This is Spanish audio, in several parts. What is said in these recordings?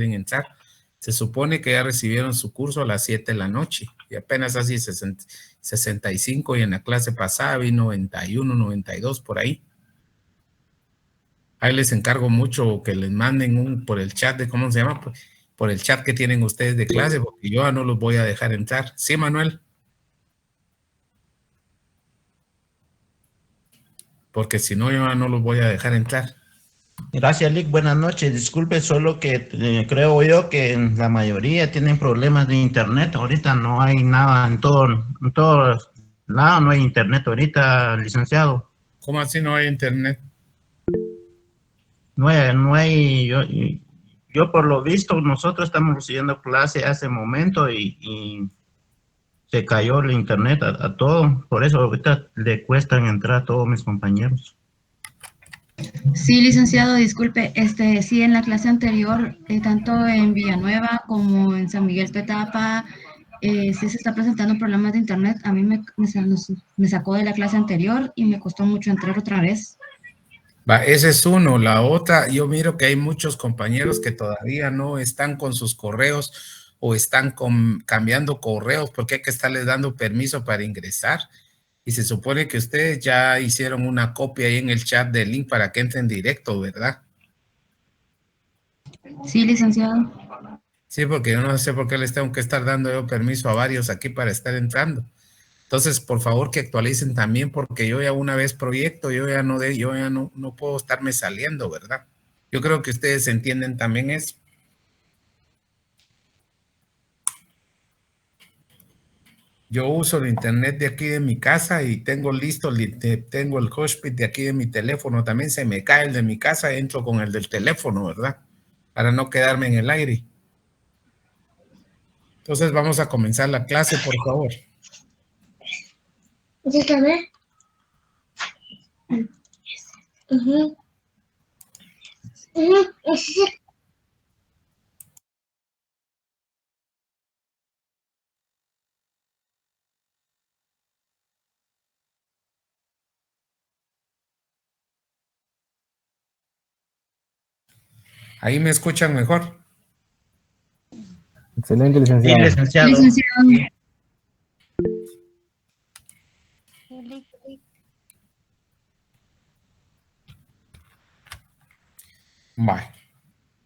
entrar. Se supone que ya recibieron su curso a las 7 de la noche y apenas así 65 y en la clase pasada vi 91, 92 por ahí. Ahí les encargo mucho que les manden por el chat de, ¿cómo se llama? Por el chat que tienen ustedes de clase, porque yo ya no los voy a dejar entrar. ¿Sí, Manuel? Porque si no, yo ya no los voy a dejar entrar. Gracias, Lick. Buenas noches. Disculpe, solo que creo yo que la mayoría tienen problemas de internet. Ahorita no hay nada en todo lado, no hay internet ahorita, licenciado. ¿Cómo así no hay internet? No hay, yo por lo visto, nosotros estamos recibiendo clase hace momento y se cayó el internet a todo. Por eso ahorita le cuestan entrar a todos mis compañeros. Sí, licenciado, disculpe, sí, en la clase anterior, tanto en Villanueva como en San Miguel Petapa, sí se está presentando problemas de internet. A mí me sacó de la clase anterior y me costó mucho entrar otra vez. Va, ese es uno. La otra, yo miro que hay muchos compañeros que todavía no están con sus correos o están cambiando correos porque hay que estarles dando permiso para ingresar. Y se supone que ustedes ya hicieron una copia ahí en el chat del link para que entren directo, ¿verdad? Sí, licenciado. Sí, porque yo no sé por qué les tengo que estar dando yo permiso a varios aquí para estar entrando. Entonces, por favor, que actualicen también, porque yo ya una vez proyecto, yo ya no puedo estarme saliendo, ¿verdad? Yo creo que ustedes entienden también eso. Yo uso el internet de aquí de mi casa y tengo listo, tengo el hotspot de aquí de mi teléfono. También se me cae el de mi casa, entro con el del teléfono, ¿verdad? Para no quedarme en el aire. Entonces vamos a comenzar la clase, por favor. Dígame. Ahí me escuchan mejor. Excelente, licenciado. Sí, licenciado. Licenciado. Vale.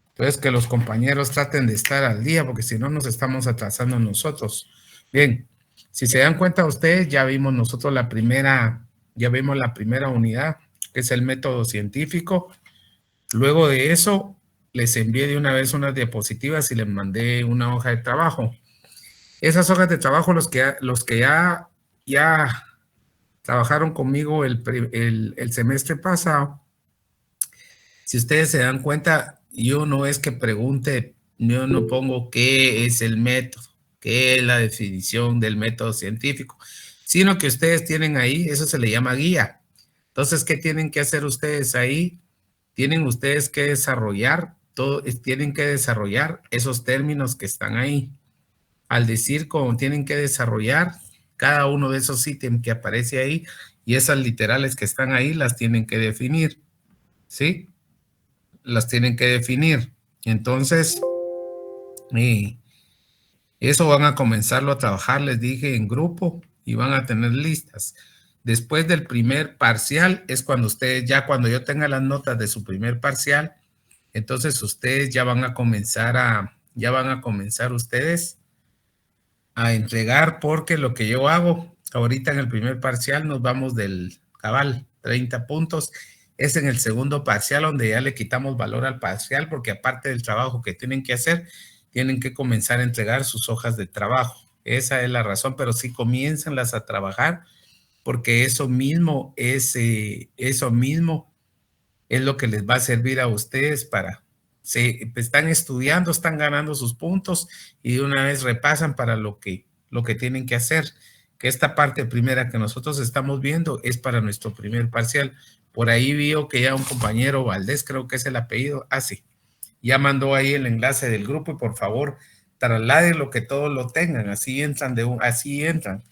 Entonces que los compañeros traten de estar al día porque si no nos estamos atrasando nosotros. Bien, si se dan cuenta ustedes, ya vimos nosotros la primera unidad, que es el método científico. Luego de eso, les envié de una vez unas diapositivas y les mandé una hoja de trabajo. Esas hojas de trabajo, los que ya trabajaron conmigo el semestre pasado, si ustedes se dan cuenta, yo no es que pregunte, yo no pongo qué es el método, qué es la definición del método científico, sino que ustedes tienen ahí, eso se le llama guía. Entonces, ¿qué tienen que hacer ustedes ahí? Tienen ustedes que desarrollar tienen que desarrollar esos términos que están ahí. Al decir cómo tienen que desarrollar cada uno de esos ítems que aparece ahí y esas literales que están ahí las tienen que definir, ¿sí? Las tienen que definir. Entonces, eso van a comenzarlo a trabajar, les dije, en grupo y van a tener listas. Después del primer parcial es cuando ustedes, ya cuando yo tenga las notas de su primer parcial, entonces ustedes ya van a comenzar ustedes a entregar, porque lo que yo hago ahorita en el primer parcial nos vamos del cabal, 30 puntos, es en el segundo parcial donde ya le quitamos valor al parcial, porque aparte del trabajo que tienen que hacer, tienen que comenzar a entregar sus hojas de trabajo. Esa es la razón, pero sí comiéncenlas a trabajar, porque eso mismo es lo que les va a servir a ustedes para, están estudiando, están ganando sus puntos y de una vez repasan para lo que tienen que hacer. Que esta parte primera que nosotros estamos viendo es para nuestro primer parcial. Por ahí vio que ya un compañero Valdés, creo que es el apellido, sí, ya mandó ahí el enlace del grupo y por favor traslade lo que todos lo tengan, así entran así entran.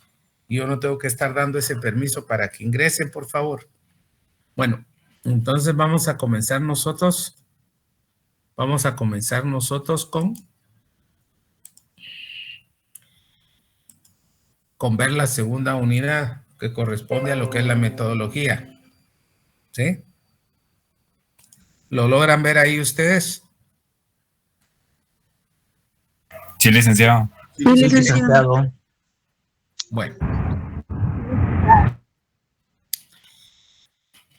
Yo no tengo que estar dando ese permiso para que ingresen, por favor. Bueno, entonces vamos a comenzar nosotros vamos a comenzar nosotros con ver la segunda unidad que corresponde a lo que es la metodología. ¿Sí? ¿Lo logran ver ahí ustedes? Sí, licenciado. Sí, licenciado. Bueno.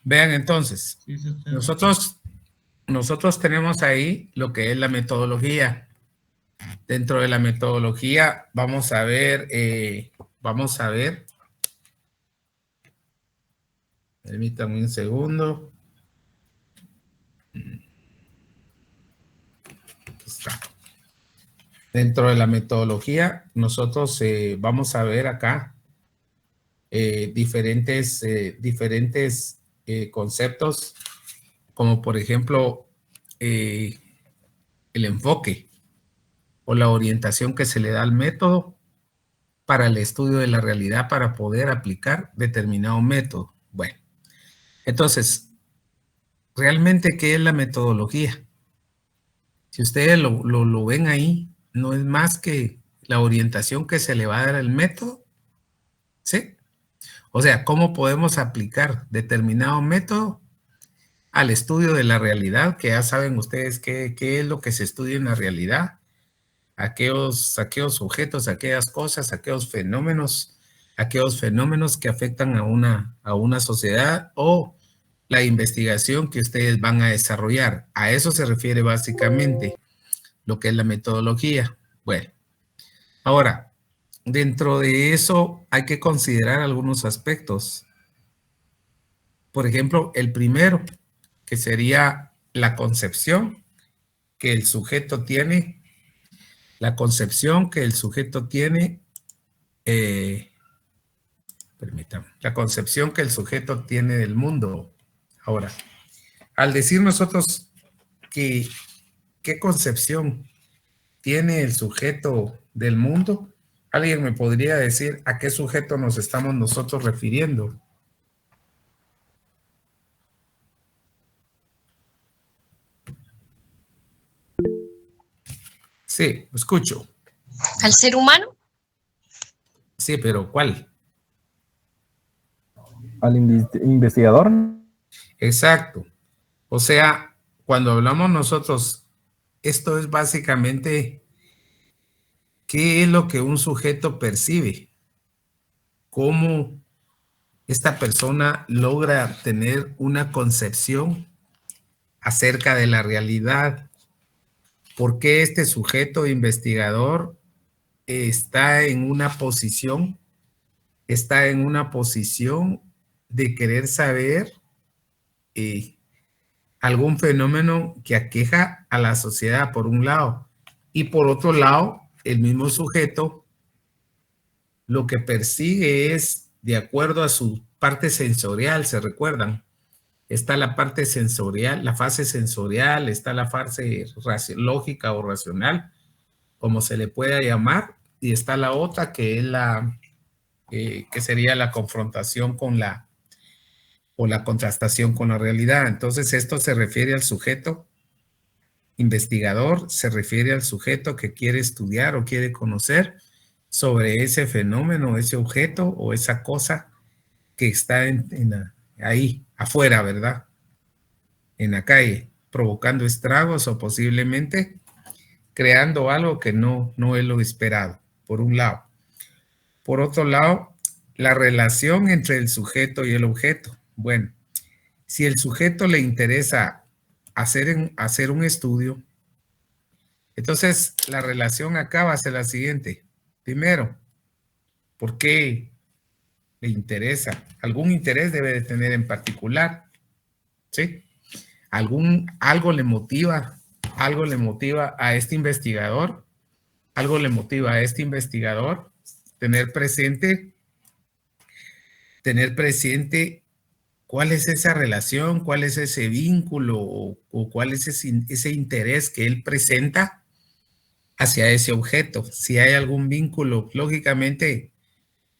Vean entonces, nosotros tenemos ahí lo que es la metodología. Dentro de la metodología vamos a ver, permítanme un segundo. Aquí está. Dentro de la metodología, nosotros vamos a ver acá diferentes conceptos, como por ejemplo el enfoque o la orientación que se le da al método para el estudio de la realidad para poder aplicar determinado método. Bueno, entonces, ¿realmente qué es la metodología? Si ustedes lo ven ahí, no es más que la orientación que se le va a dar al método, ¿sí? O sea, ¿cómo podemos aplicar determinado método al estudio de la realidad? Que ya saben ustedes qué es lo que se estudia en la realidad. Aquellos objetos, aquellas cosas, aquellos fenómenos que afectan a una sociedad o la investigación que ustedes van a desarrollar. A eso se refiere básicamente lo que es la metodología. Bueno, ahora, dentro de eso hay que considerar algunos aspectos. Por ejemplo, el primero, que sería la concepción que el sujeto tiene. La concepción que el sujeto tiene, la concepción que el sujeto tiene del mundo. Ahora, al decir nosotros que qué concepción tiene el sujeto del mundo, ¿alguien me podría decir a qué sujeto nos estamos nosotros refiriendo? Sí, escucho. ¿Al ser humano? Sí, pero ¿cuál? Al investigador. Exacto. O sea, cuando hablamos nosotros, esto es básicamente qué es lo que un sujeto percibe, cómo esta persona logra tener una concepción acerca de la realidad, por qué este sujeto investigador está en una posición de querer saber algún fenómeno que aqueja a la sociedad, por un lado, y por otro lado, el mismo sujeto lo que persigue es, de acuerdo a su parte sensorial, ¿se recuerdan? Está la parte sensorial, la fase sensorial, está la fase lógica o racional, como se le pueda llamar, y está la otra que es que sería la confrontación o la contrastación con la realidad. Entonces, esto se refiere al sujeto investigador, se refiere al sujeto que quiere estudiar o quiere conocer sobre ese fenómeno, ese objeto o esa cosa que está ahí, afuera, ¿verdad? En la calle, provocando estragos o posiblemente creando algo que no es lo esperado, por un lado. Por otro lado, la relación entre el sujeto y el objeto. Bueno, si el sujeto le interesa hacer un estudio, entonces la relación acá va a ser la siguiente. Primero, ¿por qué le interesa? Algún interés debe de tener en particular, ¿sí? Algo le motiva a este investigador, tener presente cuál es esa relación, cuál es ese vínculo o cuál es ese interés que él presenta hacia ese objeto. Si hay algún vínculo, lógicamente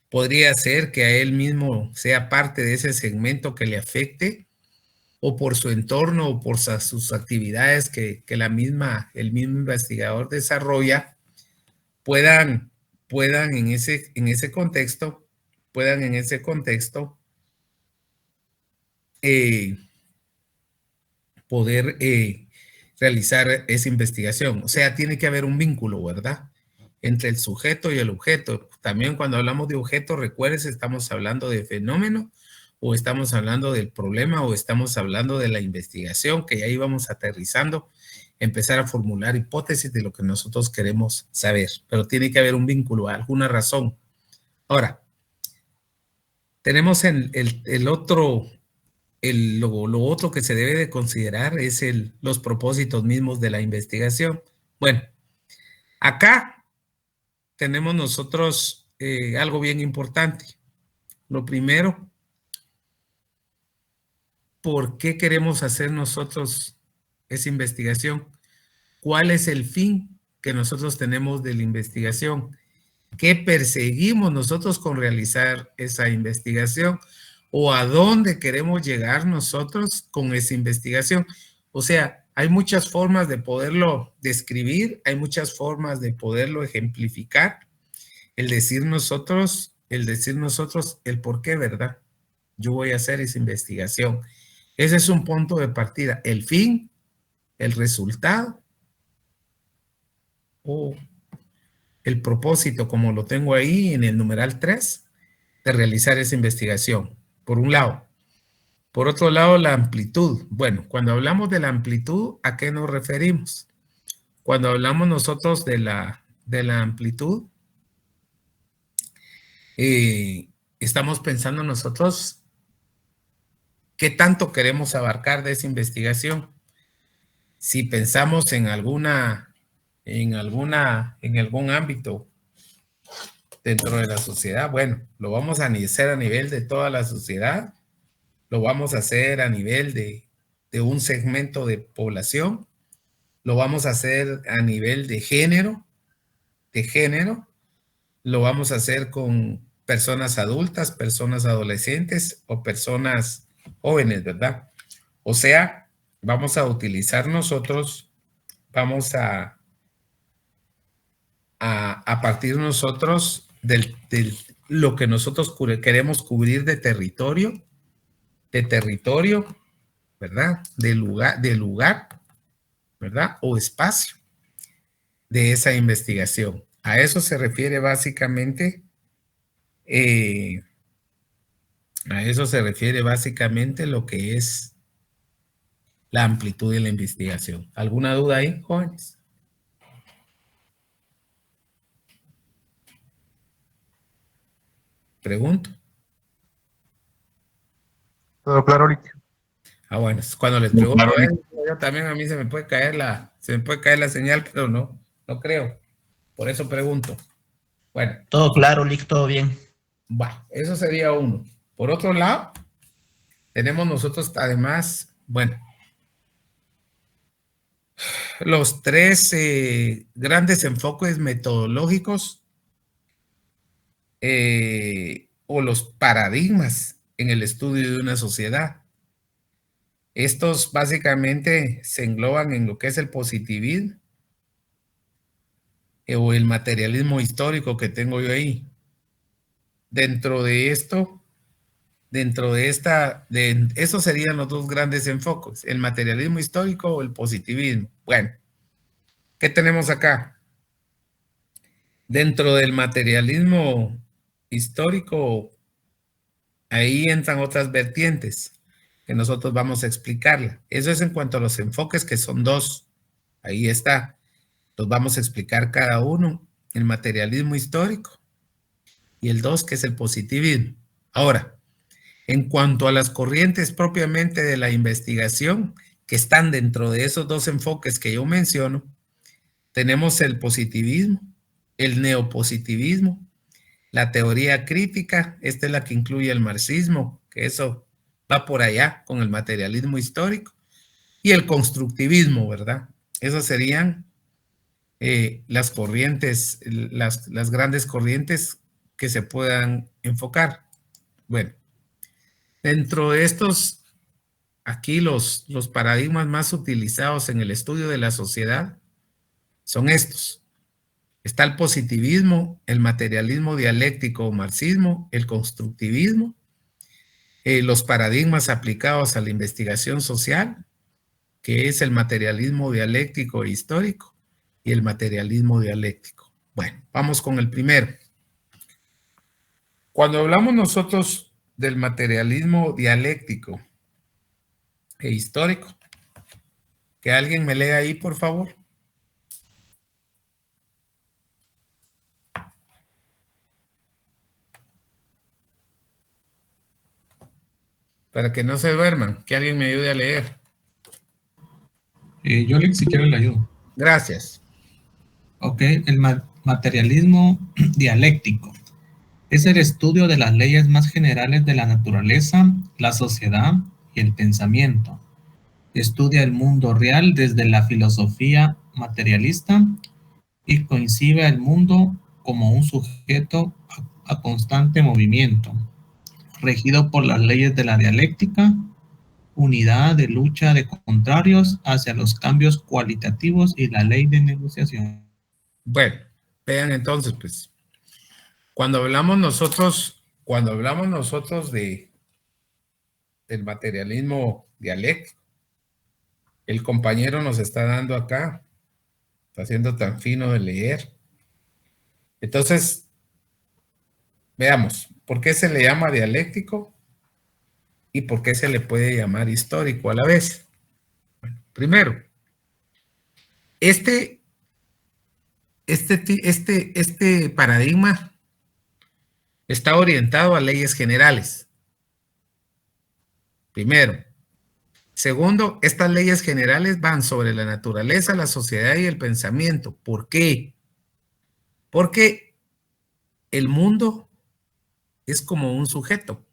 podría ser que a él mismo sea parte de ese segmento que le afecte o por su entorno o por sus actividades que el mismo investigador desarrolla, puedan en ese contexto, poder realizar esa investigación. O sea, tiene que haber un vínculo, ¿verdad?, entre el sujeto y el objeto. También cuando hablamos de objeto, recuerdes, estamos hablando de fenómeno, o estamos hablando del problema, o estamos hablando de la investigación, que ya íbamos aterrizando, empezar a formular hipótesis de lo que nosotros queremos saber. Pero tiene que haber un vínculo, alguna razón. Ahora, tenemos lo otro que se debe de considerar es los propósitos mismos de la investigación. Bueno, acá tenemos nosotros algo bien importante. Lo primero, ¿por qué queremos hacer nosotros esa investigación? ¿Cuál es el fin que nosotros tenemos de la investigación? ¿Qué perseguimos nosotros con realizar esa investigación? ¿O a dónde queremos llegar nosotros con esa investigación? O sea, hay muchas formas de poderlo describir, hay muchas formas de poderlo ejemplificar. El decir nosotros el por qué, ¿verdad? Yo voy a hacer esa investigación. Ese es un punto de partida. El fin, el resultado o el propósito, como lo tengo ahí en el numeral 3, de realizar esa investigación, por un lado. Por otro lado, la amplitud. Bueno, cuando hablamos de la amplitud, ¿a qué nos referimos? Cuando hablamos nosotros de la amplitud, estamos pensando nosotros qué tanto queremos abarcar de esa investigación. Si pensamos en algún ámbito dentro de la sociedad, bueno, lo vamos a hacer a nivel de toda la sociedad, lo vamos a hacer a nivel de un segmento de población, lo vamos a hacer a nivel de género, lo vamos a hacer con personas adultas, personas adolescentes o personas jóvenes, ¿verdad? O sea, vamos a utilizar nosotros, vamos a partir nosotros de lo que nosotros queremos cubrir de territorio, ¿verdad? De lugar, ¿verdad? O espacio de esa investigación. A eso se refiere básicamente, lo que es la amplitud de la investigación. ¿Alguna duda ahí, jóvenes? Pregunto. Todo claro, Rick. Bueno, cuando les pregunto, yo también a mí se me puede caer la señal, pero no creo. Por eso pregunto. Bueno. Todo claro, Lick, todo bien. Va, eso sería uno. Por otro lado, tenemos nosotros además, bueno, los 3 grandes enfoques metodológicos o los paradigmas en el estudio de una sociedad. Estos básicamente se engloban en lo que es el positivismo o el materialismo histórico que tengo yo ahí. Dentro de esos serían los 2 grandes enfoques, el materialismo histórico o el positivismo. Bueno, ¿qué tenemos acá? Dentro del materialismo histórico, ahí entran otras vertientes que nosotros vamos a explicarla. Eso es en cuanto a los enfoques, que son 2. Ahí está. Los vamos a explicar cada uno. El materialismo histórico y el 2, que es el positivismo. Ahora, en cuanto a las corrientes propiamente de la investigación que están dentro de esos 2 enfoques que yo menciono, tenemos el positivismo, el neopositivismo, la teoría crítica, esta es la que incluye el marxismo, que eso va por allá con el materialismo histórico, y el constructivismo, ¿verdad? Esas serían las corrientes, las grandes corrientes que se puedan enfocar. Bueno, dentro de estos aquí los paradigmas más utilizados en el estudio de la sociedad son estos. Está el positivismo, el materialismo dialéctico o marxismo, el constructivismo, los paradigmas aplicados a la investigación social, que es el materialismo dialéctico e histórico, y el materialismo dialéctico. Bueno, vamos con el primero. Cuando hablamos nosotros del materialismo dialéctico e histórico, que alguien me lea ahí, por favor. Para que no se duerman, que alguien me ayude a leer. Yo, si quiero, le ayudo. Gracias. Ok, el materialismo dialéctico es el estudio de las leyes más generales de la naturaleza, la sociedad y el pensamiento. Estudia el mundo real desde la filosofía materialista y concibe el mundo como un sujeto a constante movimiento, regido por las leyes de la dialéctica, unidad de lucha de contrarios hacia los cambios cualitativos y la ley de negociación. Bueno, vean entonces, pues, cuando hablamos nosotros del materialismo dialéctico, el compañero nos está dando acá, está siendo tan fino de leer. Entonces, veamos, ¿por qué se le llama dialéctico y por qué se le puede llamar histórico a la vez? Bueno, primero, este paradigma está orientado a leyes generales. Primero. Segundo, estas leyes generales van sobre la naturaleza, la sociedad y el pensamiento. ¿Por qué? Porque el mundo es como un sujeto.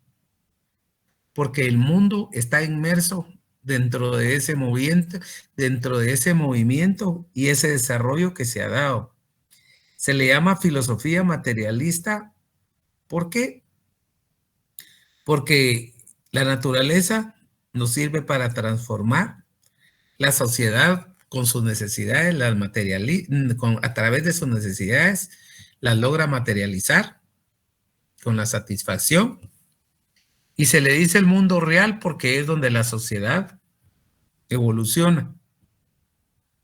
Porque el mundo está inmerso dentro de ese movimiento y ese desarrollo que se ha dado. Se le llama filosofía materialista. ¿Por qué? Porque la naturaleza nos sirve para transformar la sociedad con sus necesidades, a través de sus necesidades, las logra materializar con la satisfacción. Y se le dice el mundo real porque es donde la sociedad evoluciona.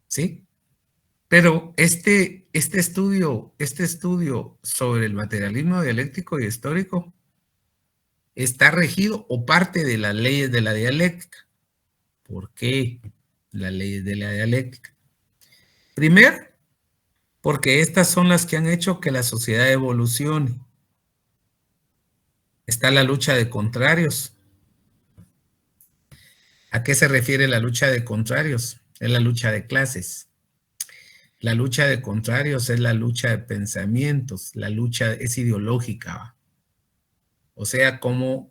¿Sí? Pero este estudio sobre el materialismo dialéctico y histórico está regido o parte de las leyes de la dialéctica. ¿Por qué las leyes de la dialéctica? Primero, porque estas son las que han hecho que la sociedad evolucione. Está la lucha de contrarios. ¿A qué se refiere la lucha de contrarios? Es la lucha de clases. La lucha de contrarios es la lucha de pensamientos. La lucha es ideológica. O sea, cómo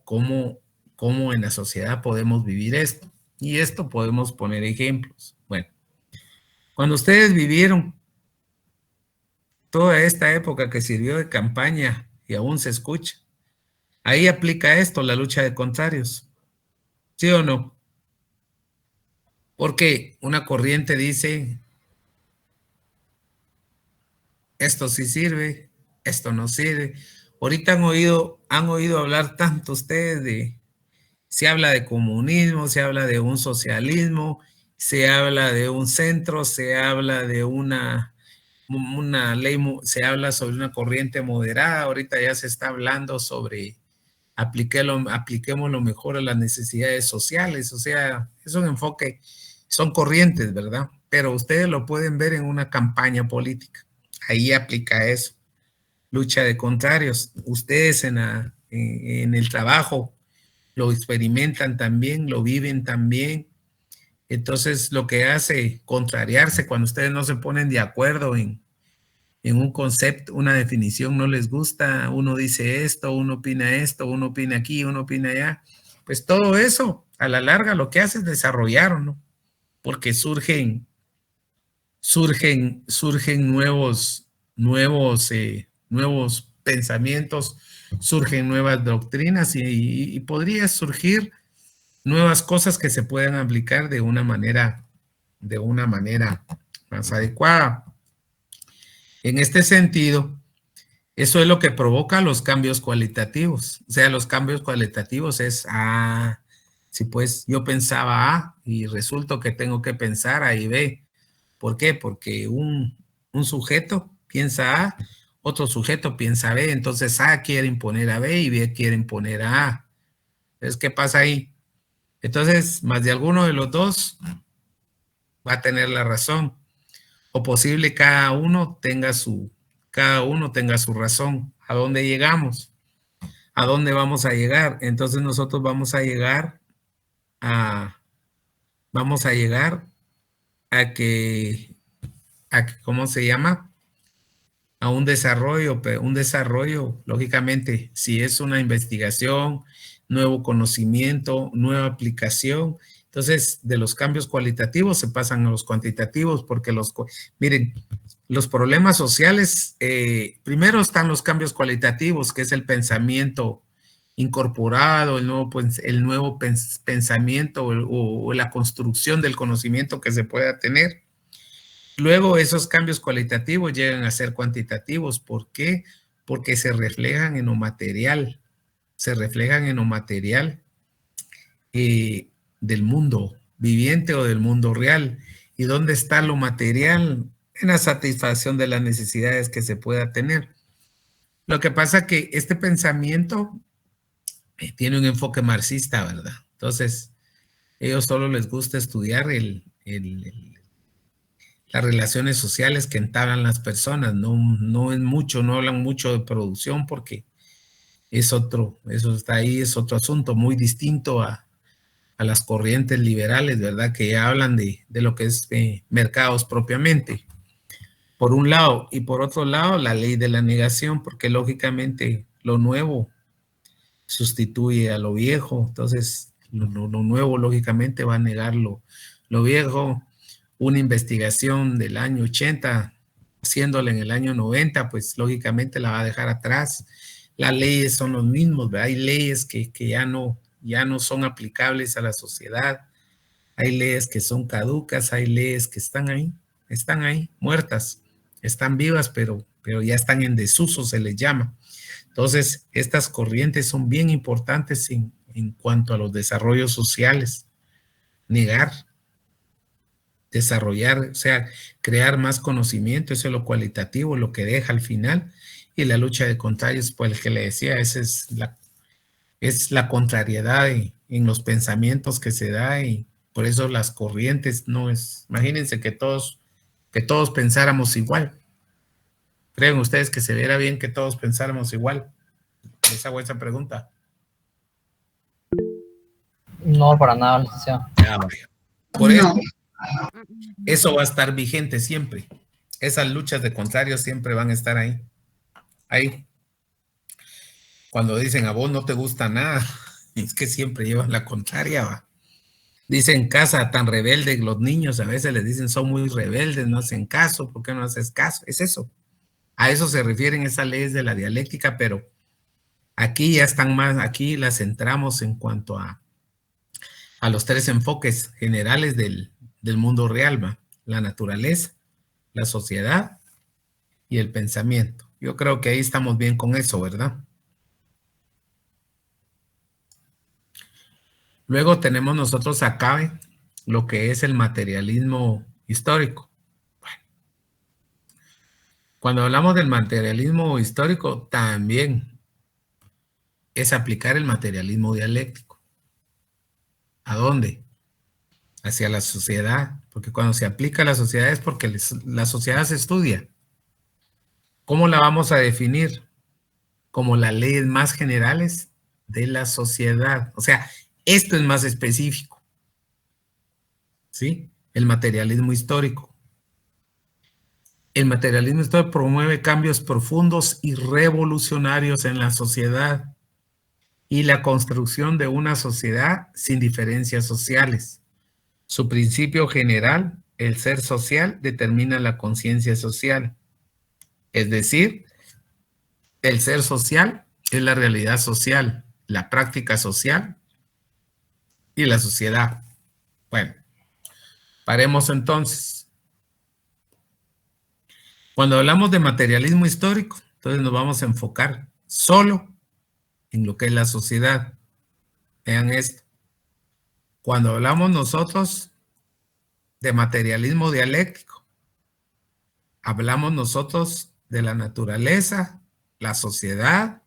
en la sociedad podemos vivir esto. Y esto podemos poner ejemplos. Bueno, cuando ustedes vivieron toda esta época que sirvió de campaña y aún se escucha, ahí aplica esto, la lucha de contrarios. ¿Sí o no? Porque una corriente dice, esto sí sirve, esto no sirve. Ahorita han oído hablar tanto ustedes se habla de comunismo, se habla de un socialismo, se habla de un centro, se habla de una ley, se habla sobre una corriente moderada. Ahorita ya se está hablando sobre apliquémoslo mejor a las necesidades sociales. O sea, es un enfoque, son corrientes, ¿verdad? Pero ustedes lo pueden ver en una campaña política. Ahí aplica eso. Lucha de contrarios. Ustedes en el trabajo lo experimentan también, lo viven también. Entonces, lo que hace contrariarse cuando ustedes no se ponen de acuerdo en un concepto, una definición no les gusta, uno dice esto, uno opina aquí, uno opina allá. Pues todo eso, a la larga, lo que hace es desarrollar, ¿no? Porque surgen nuevos pensamientos, surgen nuevas doctrinas y podría surgir nuevas cosas que se puedan aplicar de una manera más adecuada. En este sentido, eso es lo que provoca los cambios cualitativos. O sea, los cambios cualitativos es, si pues yo pensaba A y resulta que tengo que pensar A y B. ¿Por qué? Porque un sujeto piensa A, otro sujeto piensa B, entonces A quiere imponer a B y B quiere imponer a A. Entonces, ¿qué pasa ahí? Entonces, más de alguno de los dos va a tener la razón. O posible cada uno tenga su razón. ¿A dónde llegamos? ¿A dónde vamos a llegar? Entonces nosotros vamos a llegar a que, ¿cómo se llama? A un desarrollo, lógicamente, si es una investigación, nuevo conocimiento, nueva aplicación, entonces de los cambios cualitativos se pasan a los cuantitativos, porque miren, los problemas sociales, primero están los cambios cualitativos, que es el pensamiento incorporado, el nuevo pensamiento o la construcción del conocimiento que se pueda tener. Luego esos cambios cualitativos llegan a ser cuantitativos. ¿Por qué? Porque se reflejan en lo material, del mundo viviente o del mundo real. ¿Y dónde está lo material? En la satisfacción de las necesidades que se pueda tener. Lo que pasa es que este pensamiento tiene un enfoque marxista, ¿verdad? Entonces, ellos solo les gusta estudiar las relaciones sociales que entablan las personas, no hablan mucho de producción porque eso está ahí, es otro asunto muy distinto a las corrientes liberales, ¿verdad? Que ya hablan de lo que es mercados propiamente, por un lado, y por otro lado, la ley de la negación, porque lógicamente lo nuevo sustituye a lo viejo, entonces lo nuevo lógicamente va a negar lo viejo. Una investigación del año 80, haciéndola en el año 90, pues lógicamente la va a dejar atrás. Las leyes son los mismos, ¿verdad? Hay leyes que ya no son aplicables a la sociedad, hay leyes que son caducas, hay leyes que están ahí, muertas, están vivas, pero ya están en desuso, se les llama. Entonces, estas corrientes son bien importantes en cuanto a los desarrollos sociales. Negar, desarrollar, o sea, crear más conocimiento, eso es lo cualitativo, lo que deja al final. Y la lucha de contrarios, pues el que le decía, esa es la contrariedad en los pensamientos que se da, y por eso las corrientes no es, imagínense que todos pensáramos igual. ¿Creen ustedes que se viera bien que todos pensáramos igual? Les hago esa pregunta. No, para nada, licenciado. Por eso, eso va a estar vigente siempre. Esas luchas de contrarios siempre van a estar ahí. Cuando dicen a vos no te gusta nada, es que siempre llevan la contraria, va. Dicen casa tan rebelde, los niños a veces les dicen son muy rebeldes, no hacen caso, ¿por qué no haces caso? Es eso. A eso se refieren esas leyes de la dialéctica, pero aquí ya están más, aquí las centramos en cuanto a los tres enfoques generales del mundo real, ¿va? La naturaleza, la sociedad y el pensamiento. Yo creo que ahí estamos bien con eso, ¿verdad? Luego tenemos nosotros acá lo que es el materialismo histórico. Bueno, cuando hablamos del materialismo histórico, también es aplicar el materialismo dialéctico. ¿A dónde? Hacia la sociedad, porque cuando se aplica a la sociedad es porque la sociedad se estudia. ¿Cómo la vamos a definir? Como las leyes más generales de la sociedad. O sea, esto es más específico. ¿Sí? El materialismo histórico. El materialismo histórico promueve cambios profundos y revolucionarios en la sociedad y la construcción de una sociedad sin diferencias sociales. Su principio general, el ser social, determina la conciencia social. Es decir, el ser social es la realidad social, la práctica social y la sociedad. Bueno, paremos entonces. Cuando hablamos de materialismo histórico, entonces nos vamos a enfocar solo en lo que es la sociedad. Vean esto. Cuando hablamos nosotros de materialismo dialéctico, hablamos nosotros de la naturaleza, la sociedad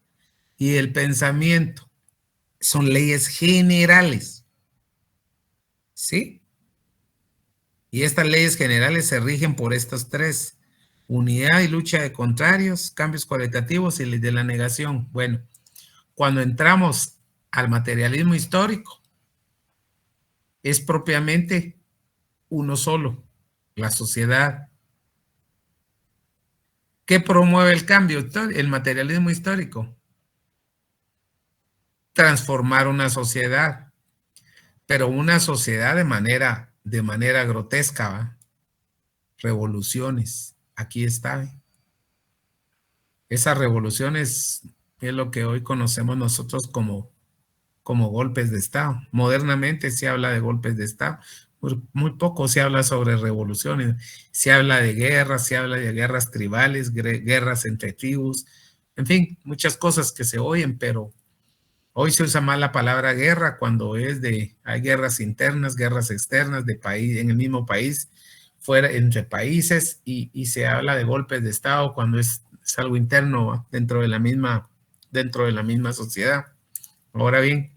y el pensamiento. Son leyes generales. ¿Sí? Y estas leyes generales se rigen por estos tres: unidad y lucha de contrarios, cambios cualitativos y ley de la negación. Bueno, cuando entramos al materialismo histórico, es propiamente uno solo, la sociedad. ¿Qué promueve el cambio? El materialismo histórico. Transformar una sociedad, pero una sociedad de manera grotesca, ¿va? Revoluciones. Aquí está. Esas revoluciones es lo que hoy conocemos nosotros como golpes de Estado. Modernamente se habla de golpes de Estado. Muy poco se habla sobre revoluciones. Se habla de guerras, se habla de guerras tribales, guerras entre tribus, en fin, muchas cosas que se oyen, pero hoy se usa más la palabra guerra cuando hay guerras internas, guerras externas de país, en el mismo país, fuera, entre países, y se habla de golpes de Estado cuando es algo interno dentro de la misma sociedad. Ahora bien,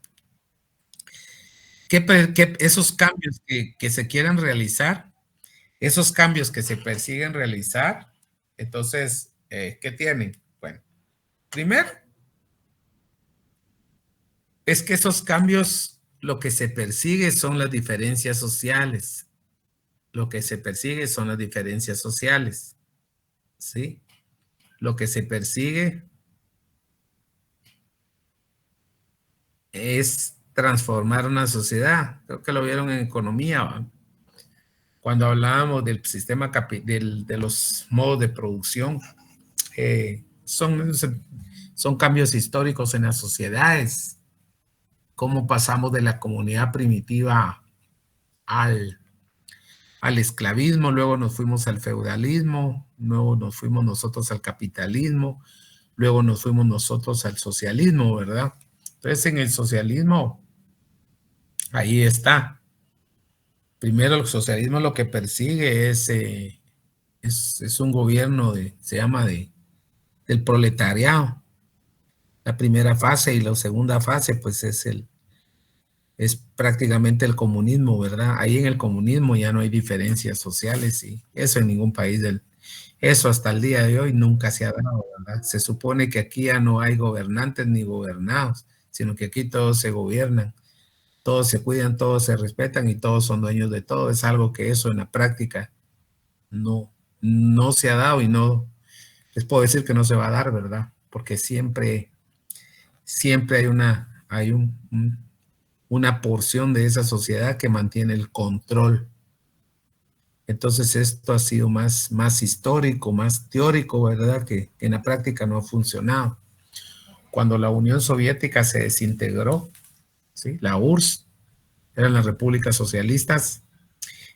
esos cambios que se quieran realizar, esos cambios que se persiguen realizar, entonces, ¿qué tienen? Bueno, primero, es que esos cambios, lo que se persigue son las diferencias sociales. Lo que se persigue son las diferencias sociales. ¿Sí? Lo que se persigue es transformar una sociedad. Creo que lo vieron en economía, ¿va? Cuando hablábamos del sistema de los modos de producción, son cambios históricos en las sociedades. Cómo pasamos de la comunidad primitiva al esclavismo, luego nos fuimos al feudalismo, luego nos fuimos nosotros al capitalismo, luego nos fuimos nosotros al socialismo, ¿verdad? Entonces, en el socialismo, ahí está. Primero, el socialismo lo que persigue es un gobierno del proletariado. La primera fase y la segunda fase, pues es prácticamente el comunismo, ¿verdad? Ahí en el comunismo ya no hay diferencias sociales y eso en ningún país eso hasta el día de hoy nunca se ha dado, ¿verdad? Se supone que aquí ya no hay gobernantes ni gobernados, sino que aquí todos se gobiernan, todos se cuidan, todos se respetan y todos son dueños de todo. Es algo que eso en la práctica no se ha dado y no les puedo decir que no se va a dar, ¿verdad? Porque siempre hay una porción de esa sociedad que mantiene el control. Entonces esto ha sido más histórico, más teórico, ¿verdad? Que en la práctica no ha funcionado. Cuando la Unión Soviética se desintegró, ¿sí? La URSS, eran las repúblicas socialistas,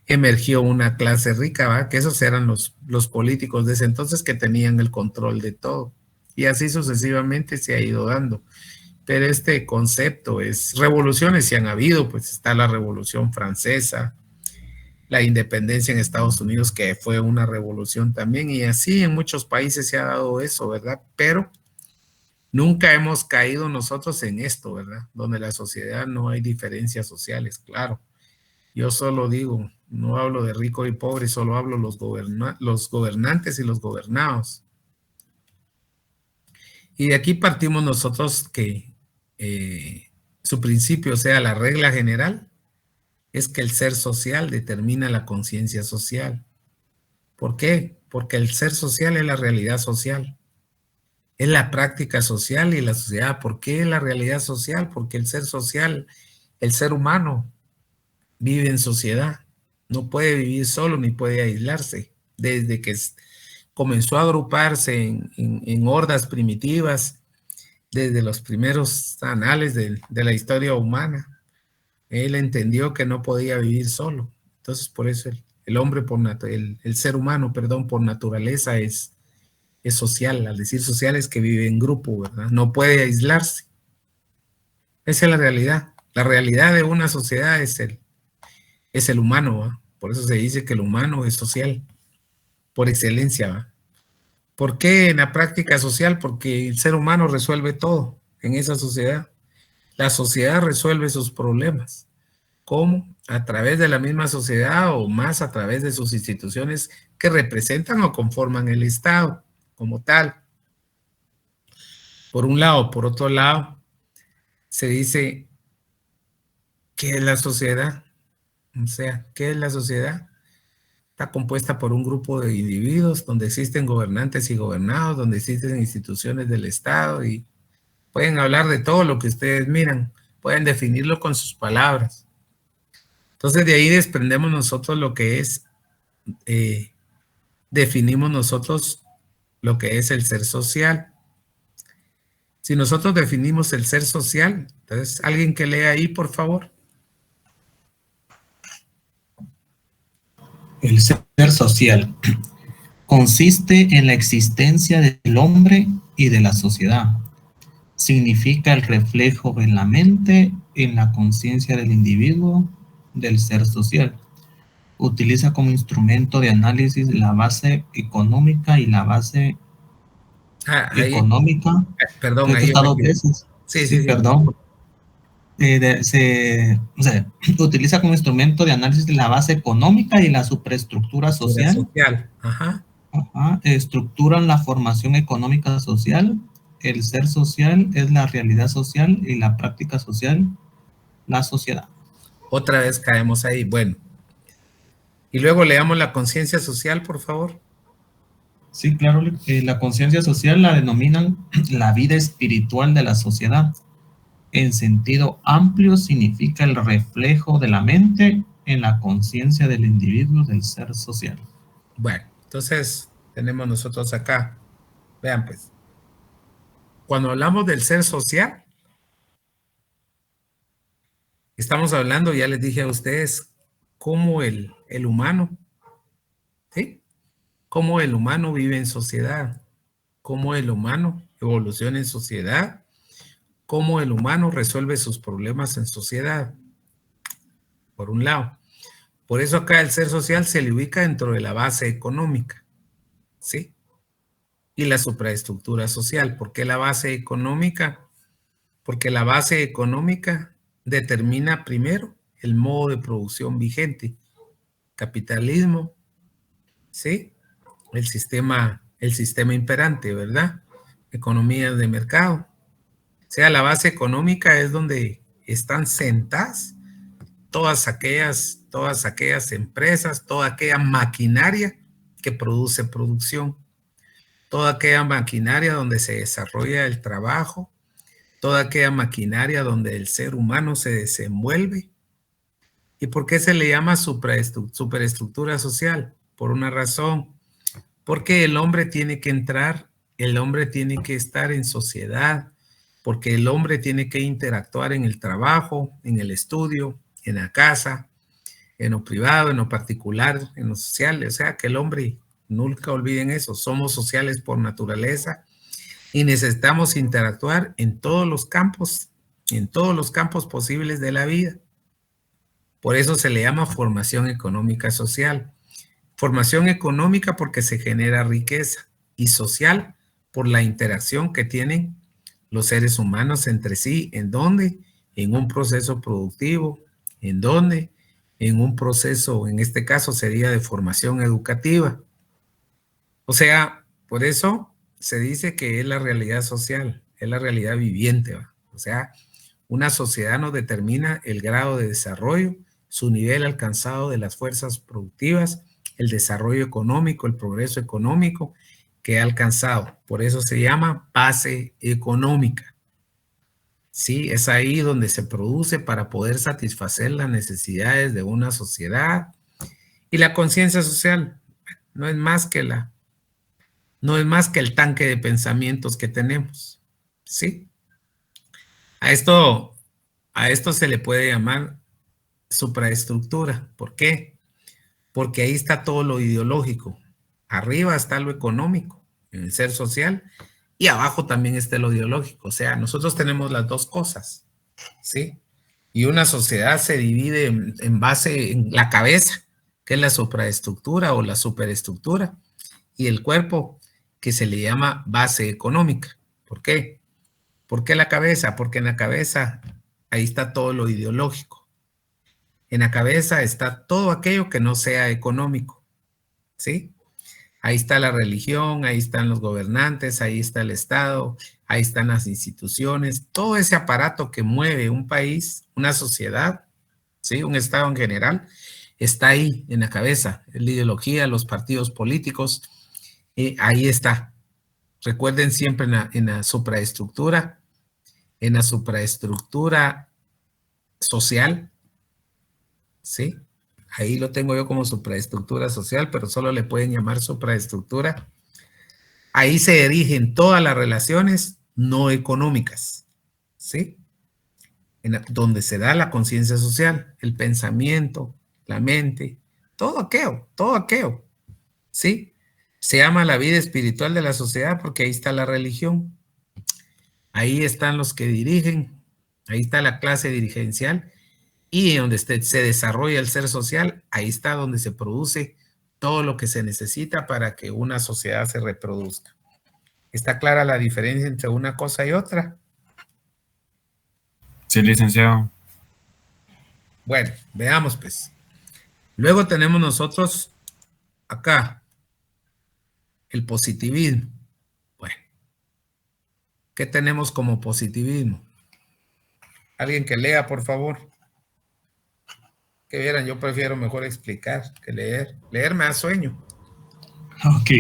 emergió una clase rica, ¿va? Que esos eran los políticos de ese entonces que tenían el control de todo. Y así sucesivamente se ha ido dando. Pero este concepto revoluciones sí han habido, pues está la Revolución Francesa, la independencia en Estados Unidos, que fue una revolución también, y así en muchos países se ha dado eso, ¿verdad? Pero nunca hemos caído nosotros en esto, ¿verdad? Donde la sociedad no hay diferencias sociales, claro. Yo solo digo, no hablo de rico y pobre, solo hablo los gobernantes y los gobernados. Y de aquí partimos nosotros que su principio, o sea, la regla general, es que el ser social determina la conciencia social. ¿Por qué? Porque el ser social es la realidad social. Es la práctica social y la sociedad. ¿Por qué la realidad social? Porque el ser social, el ser humano, vive en sociedad. No puede vivir solo ni puede aislarse. Desde que comenzó a agruparse en hordas primitivas, desde los primeros anales de la historia humana, Él entendió que no podía vivir solo. Entonces, por eso el hombre, el ser humano, perdón, por naturaleza es social. Al decir social es que vive en grupo, ¿verdad? No puede aislarse. Esa es la realidad. La realidad de una sociedad es el humano, ¿va? Por eso se dice que el humano es social, por excelencia, ¿va? ¿Por qué en la práctica social? Porque el ser humano resuelve todo en esa sociedad. La sociedad resuelve sus problemas. ¿Cómo? A través de la misma sociedad o más a través de sus instituciones que representan o conforman el Estado como tal. Por un lado. Por otro lado, se dice, ¿qué es la sociedad? O sea, ¿qué es la sociedad? Está compuesta por un grupo de individuos donde existen gobernantes y gobernados, donde existen instituciones del Estado y pueden hablar de todo lo que ustedes miran, pueden definirlo con sus palabras. Entonces de ahí desprendemos nosotros lo que es, definimos nosotros lo que es el ser social. Si nosotros definimos el ser social, entonces alguien que lea ahí, por favor. El ser social consiste en la existencia del hombre y de la sociedad. Significa el reflejo en la mente, en la conciencia del individuo, del ser social. Utiliza como instrumento de análisis la base económica y la base económica. Perdón, Esto ahí está dos veces. Sí, perdón. Utiliza como instrumento de análisis la base económica y la superestructura social. Ajá. Estructuran la formación económica social. El ser social es la realidad social y la práctica social, la sociedad. Otra vez caemos ahí. Bueno. Y luego leamos la conciencia social, por favor. Sí, claro. La conciencia social la denominan la vida espiritual de la sociedad. En sentido amplio significa el reflejo de la mente en la conciencia del individuo del ser social. Bueno, entonces tenemos nosotros acá, vean pues, cuando hablamos del ser social, estamos hablando, ya les dije a ustedes, cómo el humano, ¿sí? Cómo el humano vive en sociedad, cómo el humano evoluciona en sociedad, cómo el humano resuelve sus problemas en sociedad, por un lado. Por eso acá el ser social se le ubica dentro de la base económica, ¿sí? Y la supraestructura social. ¿Por qué la base económica? Porque la base económica determina primero el modo de producción vigente, capitalismo, ¿sí? El sistema imperante, ¿verdad? Economías de mercado. O sea, la base económica es donde están sentadas todas aquellas empresas, toda aquella maquinaria que produce producción, toda aquella maquinaria donde se desarrolla el trabajo, toda aquella maquinaria donde el ser humano se desenvuelve. ¿Y por qué se le llama superestructura social? Por una razón, porque el hombre tiene que entrar, el hombre tiene que estar en sociedad, porque el hombre tiene que interactuar en el trabajo, en el estudio, en la casa, en lo privado, en lo particular, en lo social. O sea, que el hombre, nunca olviden eso, somos sociales por naturaleza y necesitamos interactuar en todos los campos posibles de la vida. Por eso se le llama formación económica social. Formación económica porque se genera riqueza y social por la interacción que tienen los seres humanos entre sí. ¿En dónde? En un proceso productivo. ¿En dónde? En un proceso, en este caso sería de formación educativa. O sea, por eso se dice que es la realidad social, es la realidad viviente, ¿va? O sea, una sociedad nos determina el grado de desarrollo, su nivel alcanzado de las fuerzas productivas, el desarrollo económico, el progreso económico que ha alcanzado. Por eso se llama base económica. Sí, es ahí donde se produce para poder satisfacer las necesidades de una sociedad. Y la conciencia social no es más que el tanque de pensamientos que tenemos. ¿Sí? A esto se le puede llamar supraestructura. ¿Por qué? Porque ahí está todo lo ideológico. Arriba está lo económico, en el ser social, y abajo también está lo ideológico. O sea, nosotros tenemos las dos cosas, ¿sí? Y una sociedad se divide en base en la cabeza, que es la supraestructura o la superestructura, y el cuerpo, que se le llama base económica. ¿Por qué? ¿Por qué la cabeza? Porque en la cabeza ahí está todo lo ideológico. En la cabeza está todo aquello que no sea económico, ¿sí? Ahí está la religión, ahí están los gobernantes, ahí está el Estado, ahí están las instituciones, todo ese aparato que mueve un país, una sociedad, ¿sí? Un Estado en general, está ahí en la cabeza. La ideología, los partidos políticos, ahí está. Recuerden siempre en la supraestructura social, ¿sí? Ahí lo tengo yo como supraestructura social, pero solo le pueden llamar supraestructura. Ahí se dirigen todas las relaciones no económicas, ¿sí? Donde se da la conciencia social, el pensamiento, la mente, todo aquello, ¿sí? Se llama la vida espiritual de la sociedad porque ahí está la religión. Ahí están los que dirigen, ahí está la clase dirigencial, y donde se desarrolla el ser social, ahí está donde se produce todo lo que se necesita para que una sociedad se reproduzca. ¿Está clara la diferencia entre una cosa y otra? Sí, licenciado. Bueno, veamos pues. Luego tenemos nosotros acá el positivismo. Bueno, ¿qué tenemos como positivismo? Alguien que lea, por favor. Que vieran, yo prefiero mejor explicar que leer. Leer me da sueño. Ok.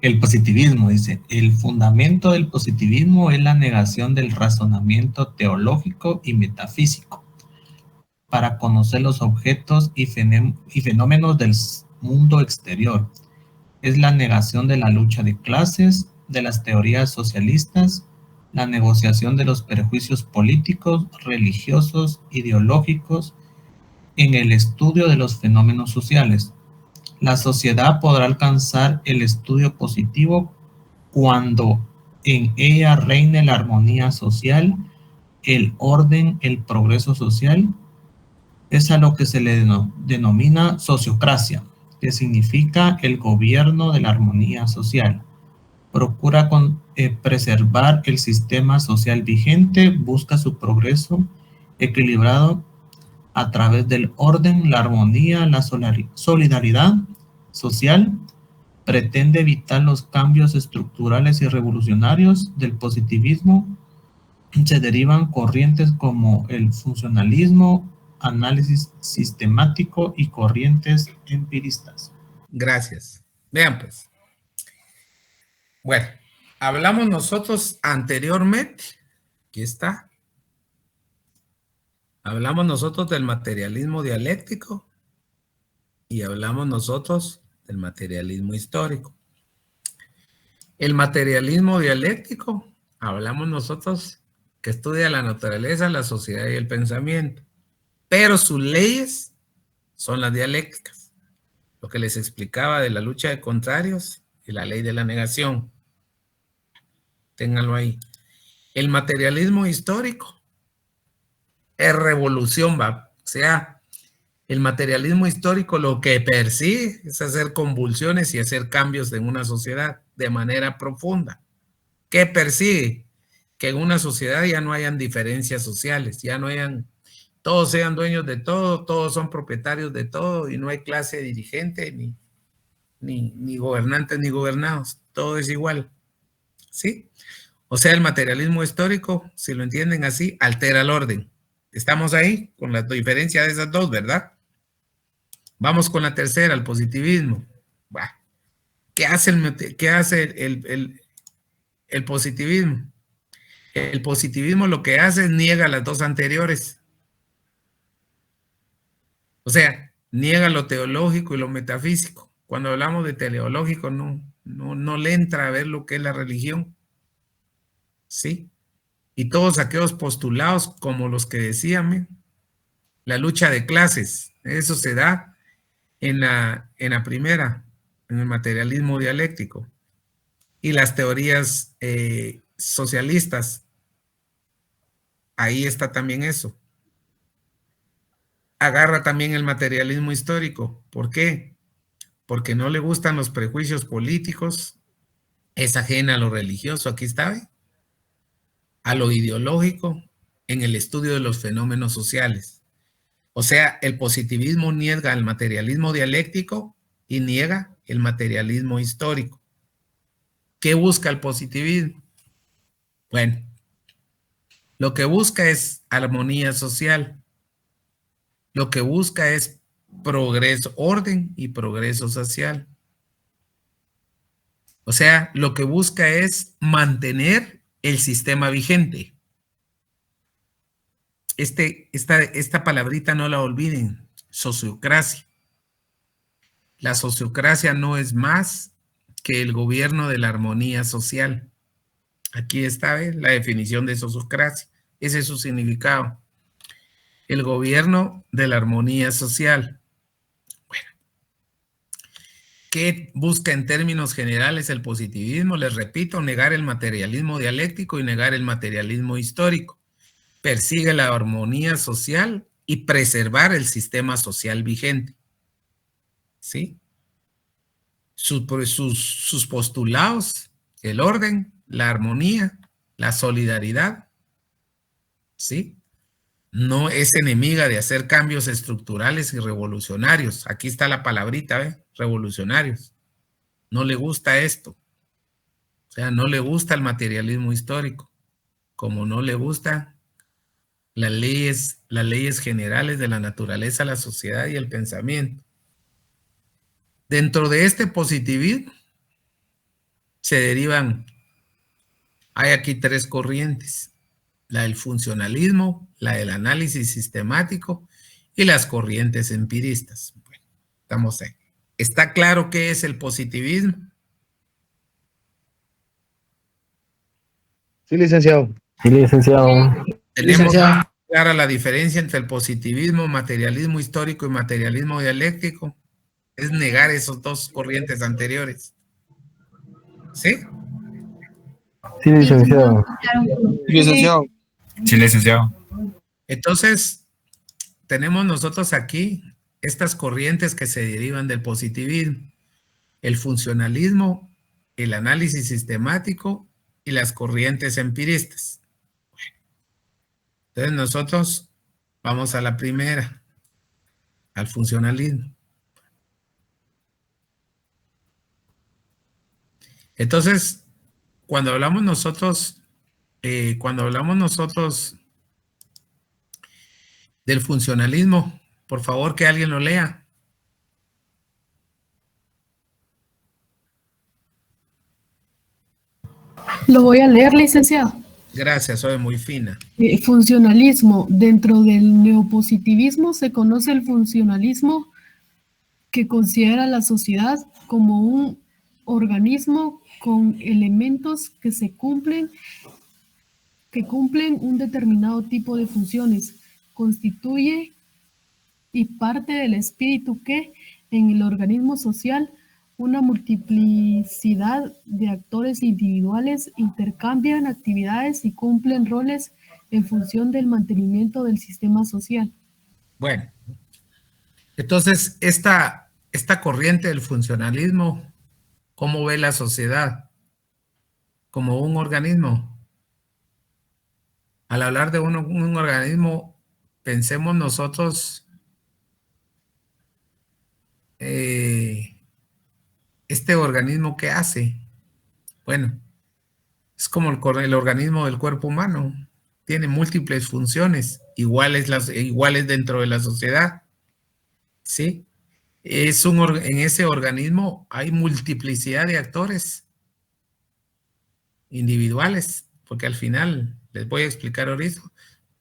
El positivismo dice, el fundamento del positivismo es la negación del razonamiento teológico y metafísico para conocer los objetos y fenómenos del mundo exterior. Es la negación de la lucha de clases, de las teorías socialistas, la negociación de los prejuicios políticos, religiosos, ideológicos, en el estudio de los fenómenos sociales. La sociedad podrá alcanzar el estudio positivo cuando en ella reine la armonía social, el orden, el progreso social. Es a lo que se le denomina sociocracia, que significa el gobierno de la armonía social. Procura preservar el sistema social vigente, busca su progreso equilibrado a través del orden, la armonía, la solidaridad social. Pretende evitar los cambios estructurales y revolucionarios del positivismo. Se derivan corrientes como el funcionalismo, análisis sistemático y corrientes empiristas. Gracias. Vean pues. Bueno, hablamos nosotros anteriormente, aquí está. Hablamos nosotros del materialismo dialéctico y hablamos nosotros del materialismo histórico. El materialismo dialéctico, hablamos nosotros que estudia la naturaleza, la sociedad y el pensamiento, pero sus leyes son las dialécticas. Lo que les explicaba de la lucha de contrarios y la ley de la negación. Ténganlo ahí. El materialismo histórico es revolución, va. O sea, el materialismo histórico lo que persigue es hacer convulsiones y hacer cambios en una sociedad de manera profunda. ¿Qué persigue? Que en una sociedad ya no hayan diferencias sociales, ya no hayan, todos sean dueños de todo, todos son propietarios de todo y no hay clase dirigente ni gobernantes ni gobernados, todo es igual. ¿Sí? O sea, el materialismo histórico, si lo entienden así, altera el orden. Estamos ahí con la diferencia de esas dos, ¿verdad? Vamos con la tercera, el positivismo. Bah, ¿qué hace el positivismo? El positivismo lo que hace es niega las dos anteriores. O sea, niega lo teológico y lo metafísico. Cuando hablamos de teleológico, no le entra a ver lo que es la religión. ¿Sí? Y todos aquellos postulados como los que decían, La lucha de clases, eso se da en la primera, en el materialismo dialéctico. Y las teorías socialistas, ahí está también eso. Agarra también el materialismo histórico. ¿Por qué? Porque no le gustan los prejuicios políticos, es ajena a lo religioso, aquí está, ¿ve? A lo ideológico, en el estudio de los fenómenos sociales. O sea, el positivismo niega el materialismo dialéctico y niega el materialismo histórico. ¿Qué busca el positivismo? Bueno, lo que busca es armonía social. Lo que busca es progreso, orden y progreso social. O sea, lo que busca es mantener el sistema vigente. Esta palabrita no la olviden, sociocracia. La sociocracia no es más que el gobierno de la armonía social. Aquí está, ¿ves? La definición de sociocracia. Ese es su significado. El gobierno de la armonía social. Bueno, ¿qué busca en términos generales el positivismo? Les repito, negar el materialismo dialéctico y negar el materialismo histórico. Persigue la armonía social y preservar el sistema social vigente. ¿Sí? Sus postulados, el orden, la armonía, la solidaridad, ¿sí? No es enemiga de hacer cambios estructurales y revolucionarios. Aquí está la palabrita, ¿ve? Revolucionarios. No le gusta esto. O sea, no le gusta el materialismo histórico, como no le gusta las leyes generales de la naturaleza, la sociedad y el pensamiento. Dentro de este positivismo se derivan, hay aquí 3 corrientes: la del funcionalismo, la del análisis sistemático y las corrientes empiristas. Bueno, estamos ahí. ¿Está claro qué es el positivismo? Sí, licenciado. Sí, licenciado. Tenemos clara la diferencia entre el positivismo, materialismo histórico y materialismo dialéctico. Es negar esos 2 corrientes anteriores. ¿Sí? Sí, licenciado. Licenciado. Sí, licenciado. Entonces, tenemos nosotros aquí estas corrientes que se derivan del positivismo: el funcionalismo, el análisis sistemático y las corrientes empiristas. Entonces nosotros vamos a la primera, al funcionalismo. Entonces, cuando hablamos nosotros del funcionalismo, por favor que alguien lo lea. Lo voy a leer, licenciado. Gracias, soy muy fina. Funcionalismo. Dentro del neopositivismo se conoce el funcionalismo, que considera a la sociedad como un organismo con elementos que cumplen un determinado tipo de funciones. Constituye y parte del espíritu que, en el organismo social, una multiplicidad de actores individuales intercambian actividades y cumplen roles en función del mantenimiento del sistema social. Bueno, entonces esta corriente del funcionalismo, ¿cómo ve la sociedad? Como un organismo. Al hablar de un organismo, pensemos nosotros este organismo, ¿qué hace? Bueno, es como el organismo del cuerpo humano. Tiene múltiples funciones, iguales dentro de la sociedad. ¿Sí? En ese organismo hay multiplicidad de actores individuales, porque al final, les voy a explicar ahorita,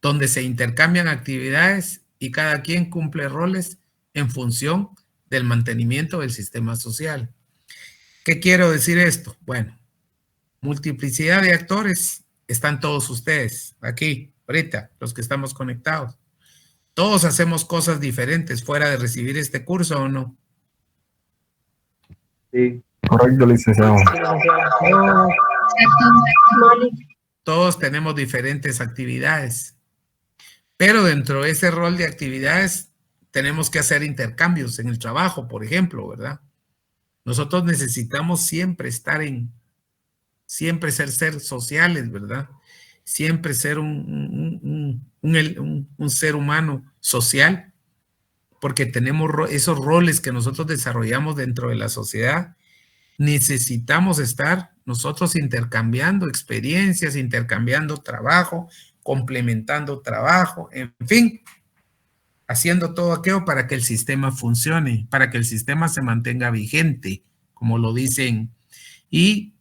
donde se intercambian actividades y cada quien cumple roles en función del mantenimiento del sistema social. ¿Qué quiero decir esto? Bueno, multiplicidad de actores, están todos ustedes aquí, ahorita, los que estamos conectados. Todos hacemos cosas diferentes fuera de recibir este curso, ¿o no? Sí. Correcto, licenciado. Todos tenemos diferentes actividades, pero dentro de ese rol de actividades tenemos que hacer intercambios en el trabajo, por ejemplo, ¿verdad? Nosotros necesitamos siempre estar siempre ser sociales, ¿verdad? Siempre ser un ser humano social, porque tenemos esos roles que nosotros desarrollamos dentro de la sociedad. Necesitamos estar nosotros intercambiando experiencias, intercambiando trabajo, complementando trabajo, en fin, haciendo todo aquello para que el sistema funcione, para que el sistema se mantenga vigente, como lo dicen, y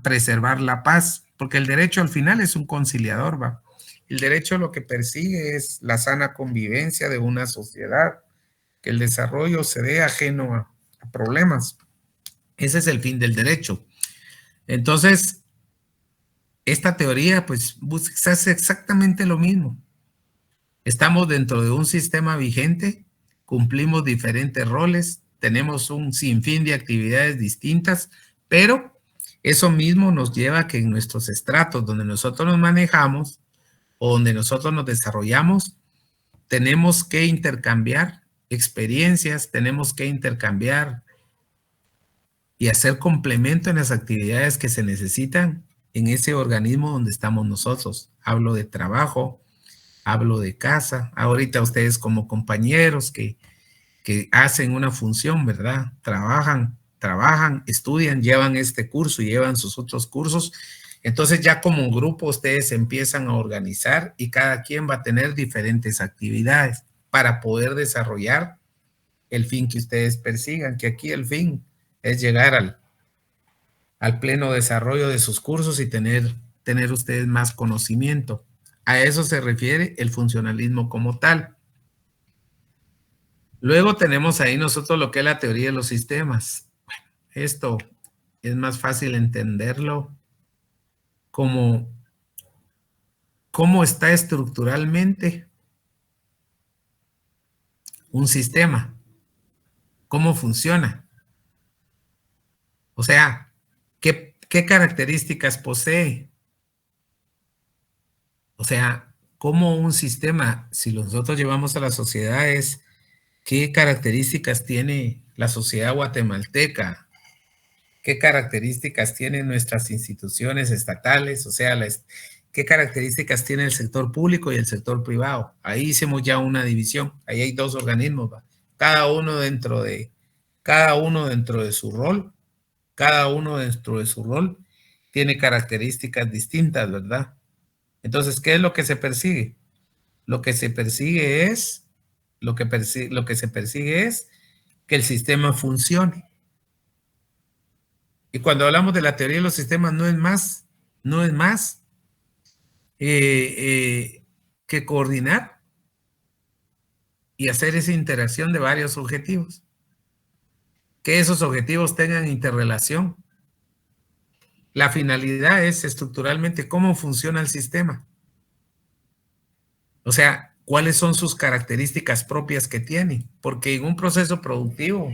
preservar la paz, porque el derecho al final es un conciliador, ¿va? El derecho lo que persigue es la sana convivencia de una sociedad, que el desarrollo se dé ajeno a problemas. Ese es el fin del derecho. Entonces, esta teoría, pues, hace exactamente lo mismo. Estamos dentro de un sistema vigente, cumplimos diferentes roles, tenemos un sinfín de actividades distintas, pero eso mismo nos lleva a que en nuestros estratos donde nosotros nos manejamos o donde nosotros nos desarrollamos, tenemos que intercambiar experiencias, tenemos que intercambiar y hacer complemento en las actividades que se necesitan en ese organismo donde estamos nosotros. Hablo de trabajo, hablo de casa. Ahorita ustedes como compañeros que hacen una función, ¿verdad? Trabajan, estudian, llevan este curso y llevan sus otros cursos. Entonces ya como grupo ustedes empiezan a organizar y cada quien va a tener diferentes actividades para poder desarrollar el fin que ustedes persigan, que aquí el fin es llegar al pleno desarrollo de sus cursos y tener ustedes más conocimiento. A eso se refiere el funcionalismo como tal. Luego tenemos ahí nosotros lo que es la teoría de los sistemas. Bueno, esto es más fácil entenderlo como cómo está estructuralmente un sistema, cómo funciona. O sea, ¿qué características posee? O sea, cómo un sistema, si nosotros llevamos a las sociedades, ¿qué características tiene la sociedad guatemalteca? ¿Qué características tienen nuestras instituciones estatales? O sea, ¿qué características tiene el sector público y el sector privado? Ahí hicimos ya una división. Ahí hay dos organismos, ¿va? Cada uno dentro de su rol. Cada uno dentro de su rol tiene características distintas, ¿verdad? Entonces, ¿qué es lo que se persigue? Lo que se persigue es que el sistema funcione. Y cuando hablamos de la teoría de los sistemas, no es más que coordinar y hacer esa interacción de varios objetivos. Que esos objetivos tengan interrelación. La finalidad es estructuralmente cómo funciona el sistema. O sea, cuáles son sus características propias que tiene. Porque en un proceso productivo,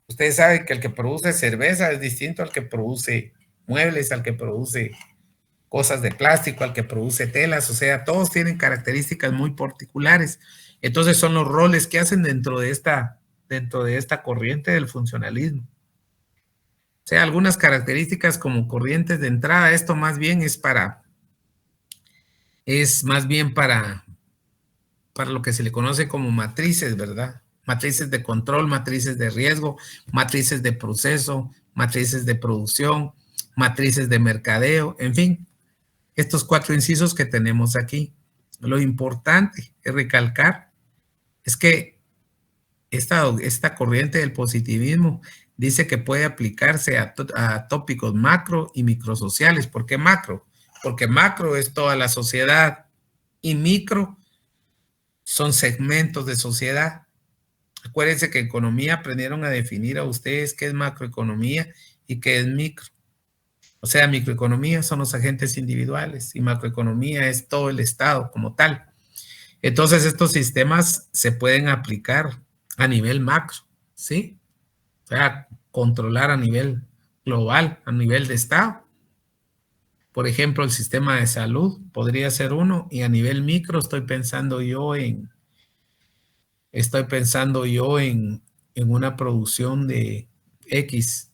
ustedes saben que el que produce cerveza es distinto al que produce muebles, al que produce cosas de plástico, al que produce telas. O sea, todos tienen características muy particulares. Entonces son los roles que hacen dentro de esta corriente del funcionalismo. O sea, algunas características como corrientes de entrada, esto más bien es para lo que se le conoce como matrices, ¿verdad? Matrices de control, matrices de riesgo, matrices de proceso, matrices de producción, matrices de mercadeo, en fin, estos 4 incisos que tenemos aquí. Lo importante es recalcar es que esta corriente del positivismo dice que puede aplicarse a tópicos macro y microsociales. ¿Por qué macro? Porque macro es toda la sociedad y micro son segmentos de sociedad. Acuérdense que en economía aprendieron a definir a ustedes qué es macroeconomía y qué es micro. O sea, microeconomía son los agentes individuales y macroeconomía es todo el Estado como tal. Entonces, estos sistemas se pueden aplicar a nivel macro, ¿sí? O sea, controlar a nivel global, a nivel de Estado. Por ejemplo, el sistema de salud podría ser uno, y a nivel micro estoy pensando yo en una producción de X,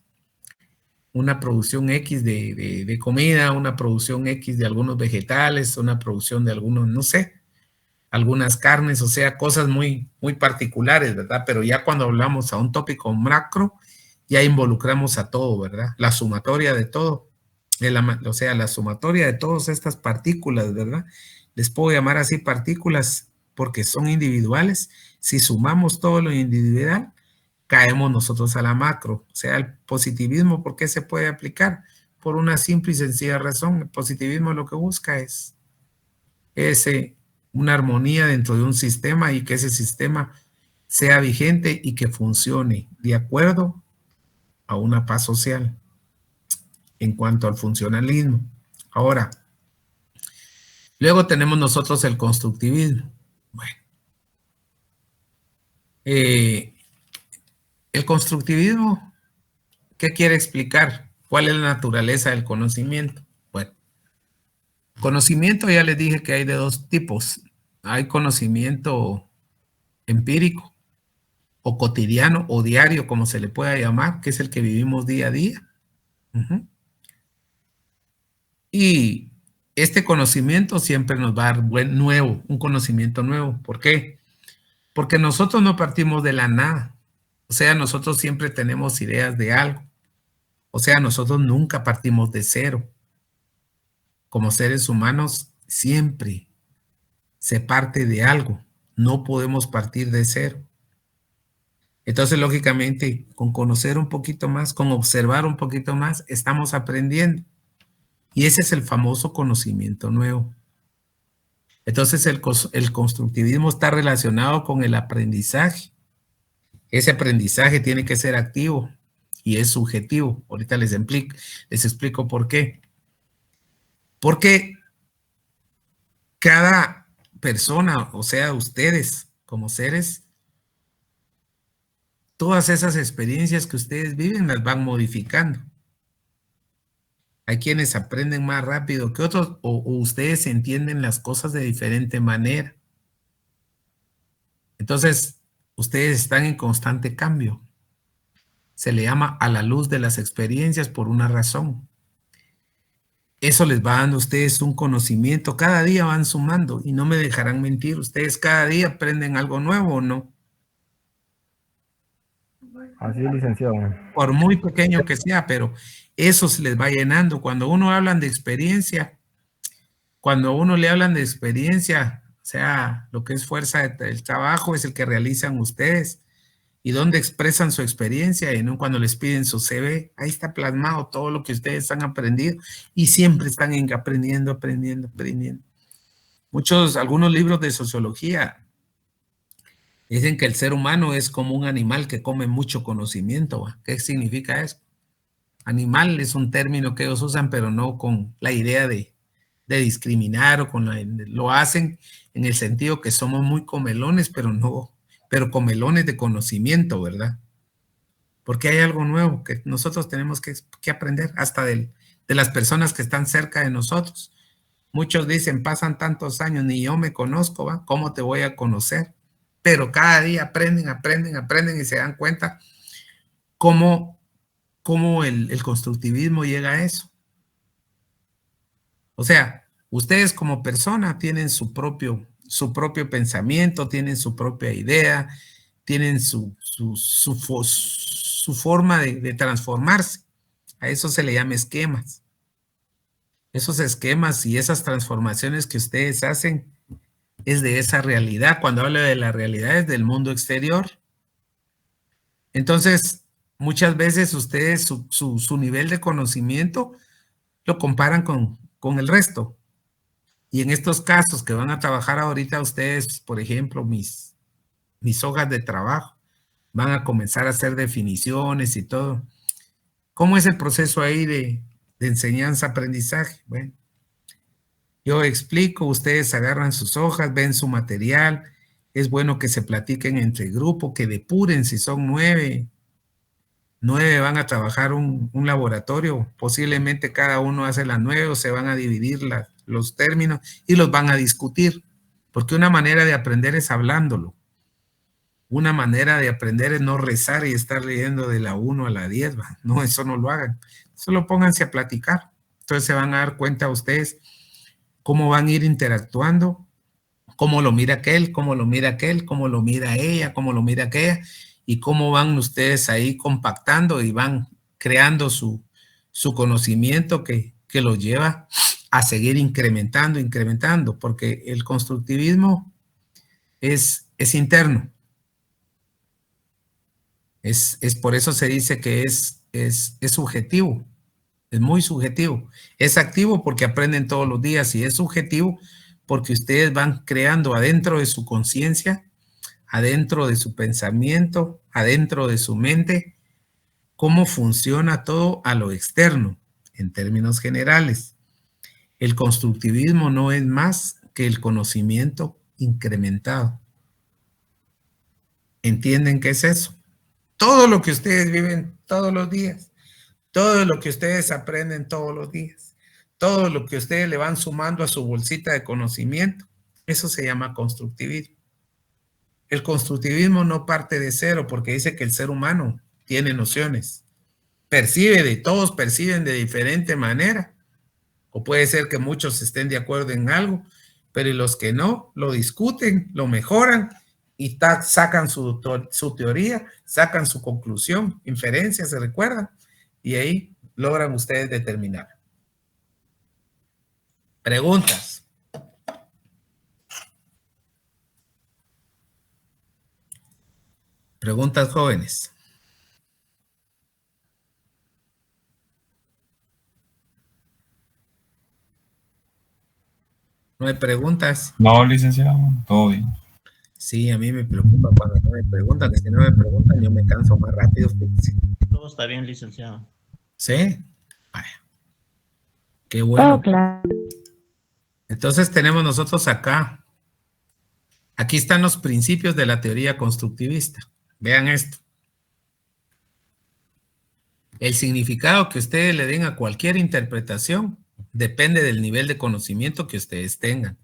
una producción X de comida, una producción X de algunos vegetales, una producción de algunos, no sé, algunas carnes, o sea, cosas muy, muy particulares, ¿verdad? Pero ya cuando hablamos a un tópico macro, ya involucramos a todo, ¿verdad? La sumatoria de todo, o sea, la sumatoria de todas estas partículas, ¿verdad? Les puedo llamar así partículas porque son individuales. Si sumamos todo lo individual, caemos nosotros a la macro. O sea, el positivismo, ¿por qué se puede aplicar? Por una simple y sencilla razón. El positivismo lo que busca es una armonía dentro de un sistema, y que ese sistema sea vigente y que funcione de acuerdo a una paz social en cuanto al funcionalismo. Ahora, luego tenemos nosotros el constructivismo. Bueno, el constructivismo, ¿qué quiere explicar? ¿Cuál es la naturaleza del conocimiento? Bueno, conocimiento ya les dije que hay de dos tipos. Hay conocimiento empírico o cotidiano o diario, como se le pueda llamar, que es el que vivimos día a día. Y este conocimiento siempre nos va a dar un conocimiento nuevo. ¿Por qué? Porque nosotros no partimos de la nada. O sea, nosotros siempre tenemos ideas de algo. O sea, nosotros nunca partimos de cero. Como seres humanos, siempre se parte de algo. No podemos partir de cero. Entonces, lógicamente, con conocer un poquito más, con observar un poquito más, estamos aprendiendo. Y ese es el famoso conocimiento nuevo. Entonces, el constructivismo está relacionado con el aprendizaje. Ese aprendizaje tiene que ser activo y es subjetivo. Ahorita les explico por qué. Porque cada persona, o sea, ustedes como seres, todas esas experiencias que ustedes viven las van modificando. Hay quienes aprenden más rápido que otros, o ustedes entienden las cosas de diferente manera. Entonces, ustedes están en constante cambio. Se le llama a la luz de las experiencias por una razón. Eso les va dando a ustedes un conocimiento. Cada día van sumando, y no me dejarán mentir. Ustedes cada día aprenden algo nuevo, ¿o no? Así es, licenciado. Por muy pequeño que sea, pero eso se les va llenando. Cuando uno hablan de experiencia, cuando a uno le hablan de experiencia, o sea, lo que es fuerza del trabajo es el que realizan ustedes, y donde expresan su experiencia, y no cuando les piden su CV, ahí está plasmado todo lo que ustedes han aprendido, y siempre están aprendiendo. Algunos libros de sociología dicen que el ser humano es como un animal que come mucho conocimiento. ¿Qué significa eso? Animal es un término que ellos usan, pero no con la idea de discriminar, o lo hacen en el sentido que somos muy comelones, pero comelones de conocimiento, ¿verdad? Porque hay algo nuevo que nosotros tenemos que aprender, hasta de las personas que están cerca de nosotros. Muchos dicen, pasan tantos años, ni yo me conozco, ¿va? ¿Cómo te voy a conocer? Pero cada día aprenden y se dan cuenta cómo el constructivismo llega a eso. O sea, ustedes como persona tienen su propio pensamiento, tienen su propia idea, tienen su forma de transformarse. A eso se le llama esquemas. Esos esquemas y esas transformaciones que ustedes hacen es de esa realidad. Cuando hablo de la realidad es del mundo exterior. Entonces, muchas veces ustedes su nivel de conocimiento lo comparan con el resto. Y en estos casos que van a trabajar ahorita ustedes, por ejemplo, mis hojas de trabajo, van a comenzar a hacer definiciones y todo. ¿Cómo es el proceso ahí de enseñanza-aprendizaje? Bueno, Yo explico, ustedes agarran sus hojas, ven su material. Es bueno que se platiquen entre grupo, que depuren si son 9. 9 van a trabajar un laboratorio. Posiblemente cada uno hace las 9 o se van a dividir los términos y los van a discutir. Porque una manera de aprender es hablándolo. Una manera de aprender es no rezar y estar leyendo de la 1 a la 10. ¿Va? No, eso no lo hagan. Solo pónganse a platicar. Entonces se van a dar cuenta ustedes cómo van a ir interactuando, cómo lo mira aquel, cómo lo mira aquel, cómo lo mira ella, cómo lo mira aquella, y cómo van ustedes ahí compactando y van creando su conocimiento que los lleva a seguir incrementando, porque el constructivismo es interno. Es por eso se dice que es subjetivo. Es muy subjetivo. Es activo porque aprenden todos los días y es subjetivo porque ustedes van creando adentro de su conciencia, adentro de su pensamiento, adentro de su mente, cómo funciona todo a lo externo, en términos generales. El constructivismo no es más que el conocimiento incrementado. ¿Entienden qué es eso? Todo lo que ustedes viven todos los días, todo lo que ustedes aprenden todos los días, todo lo que ustedes le van sumando a su bolsita de conocimiento, eso se llama constructivismo. El constructivismo no parte de cero porque dice que el ser humano tiene nociones, todos perciben de diferente manera, o puede ser que muchos estén de acuerdo en algo, pero los que no, lo discuten, lo mejoran y sacan su teoría, sacan su conclusión, inferencia, ¿se recuerdan? Y ahí logran ustedes determinar. Preguntas. Preguntas, jóvenes. ¿No hay preguntas? No, licenciado, todo bien. Sí, a mí me preocupa cuando no me preguntan, que si no me preguntan yo me canso más rápido. Fíjense. Todo está bien, licenciado. ¿Sí? Vaya. Qué bueno. Oh, claro. Entonces tenemos nosotros acá. Aquí están los principios de la teoría constructivista. Vean esto. El significado que ustedes le den a cualquier interpretación depende del nivel de conocimiento que ustedes tengan.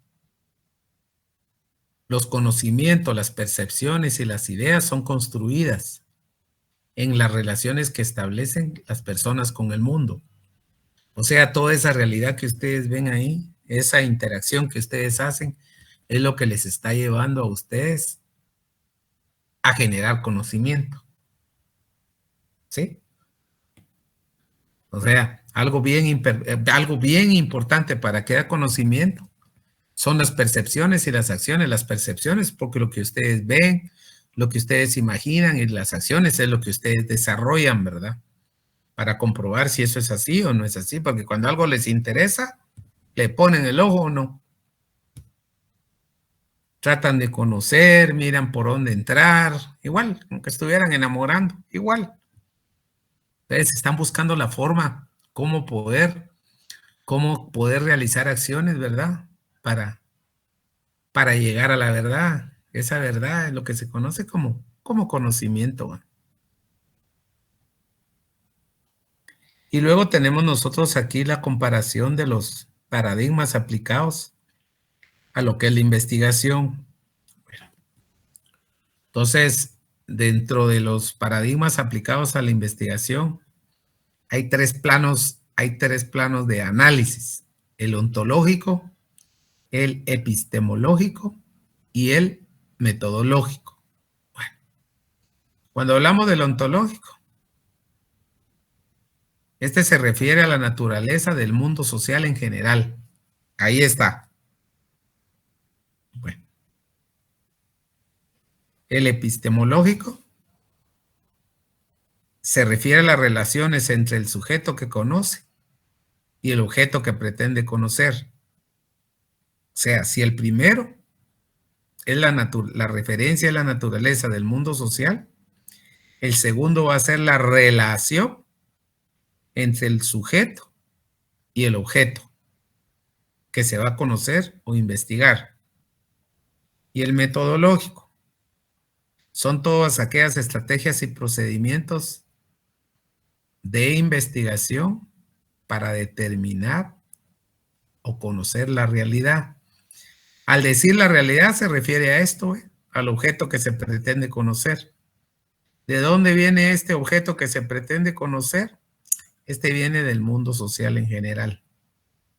Los conocimientos, las percepciones y las ideas son construidas en las relaciones que establecen las personas con el mundo. O sea, toda esa realidad que ustedes ven ahí, esa interacción que ustedes hacen, es lo que les está llevando a ustedes a generar conocimiento. ¿Sí? O sea, algo bien importante para que haya conocimiento son las percepciones y las acciones. Las percepciones, porque lo que ustedes ven, lo que ustedes imaginan, y las acciones es lo que ustedes desarrollan, ¿verdad? Para comprobar si eso es así o no es así, porque cuando algo les interesa, le ponen el ojo o no. Tratan de conocer, miran por dónde entrar, igual, aunque estuvieran enamorando, igual. Ustedes están buscando la forma, cómo poder realizar acciones, ¿verdad? Para llegar a la verdad. Esa verdad es lo que se conoce como conocimiento. Y luego tenemos nosotros aquí la comparación de los paradigmas aplicados a lo que es la investigación. Entonces, dentro de los paradigmas aplicados a la investigación, hay tres planos de análisis: el ontológico, el epistemológico y el metodológico. Bueno, cuando hablamos del ontológico, este se refiere a la naturaleza del mundo social en general. Ahí está. Bueno. El epistemológico se refiere a las relaciones entre el sujeto que conoce y el objeto que pretende conocer. O sea, si el primero es la referencia a la naturaleza del mundo social, el segundo va a ser la relación entre el sujeto y el objeto. que se va a conocer o investigar. Y el metodológico son todas aquellas estrategias y procedimientos de investigación para determinar o conocer la realidad. Al decir la realidad se refiere a esto, al objeto que se pretende conocer. ¿De dónde viene este objeto que se pretende conocer? Este viene del mundo social en general.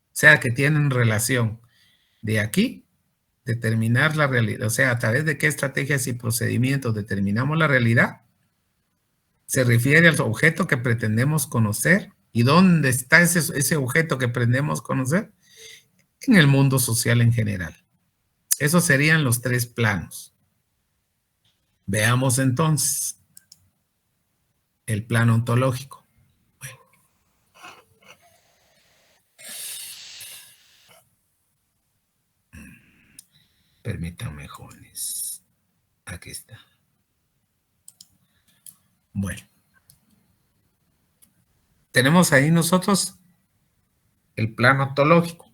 O sea, que tienen relación de aquí, determinar la realidad. O sea, a través de qué estrategias y procedimientos determinamos la realidad, se refiere al objeto que pretendemos conocer. ¿Y dónde está ese objeto que pretendemos conocer? En el mundo social en general. Esos serían los 3 planos. Veamos entonces el plano ontológico. Bueno. Permítanme, jóvenes. Aquí está. Bueno. Tenemos ahí nosotros el plano ontológico.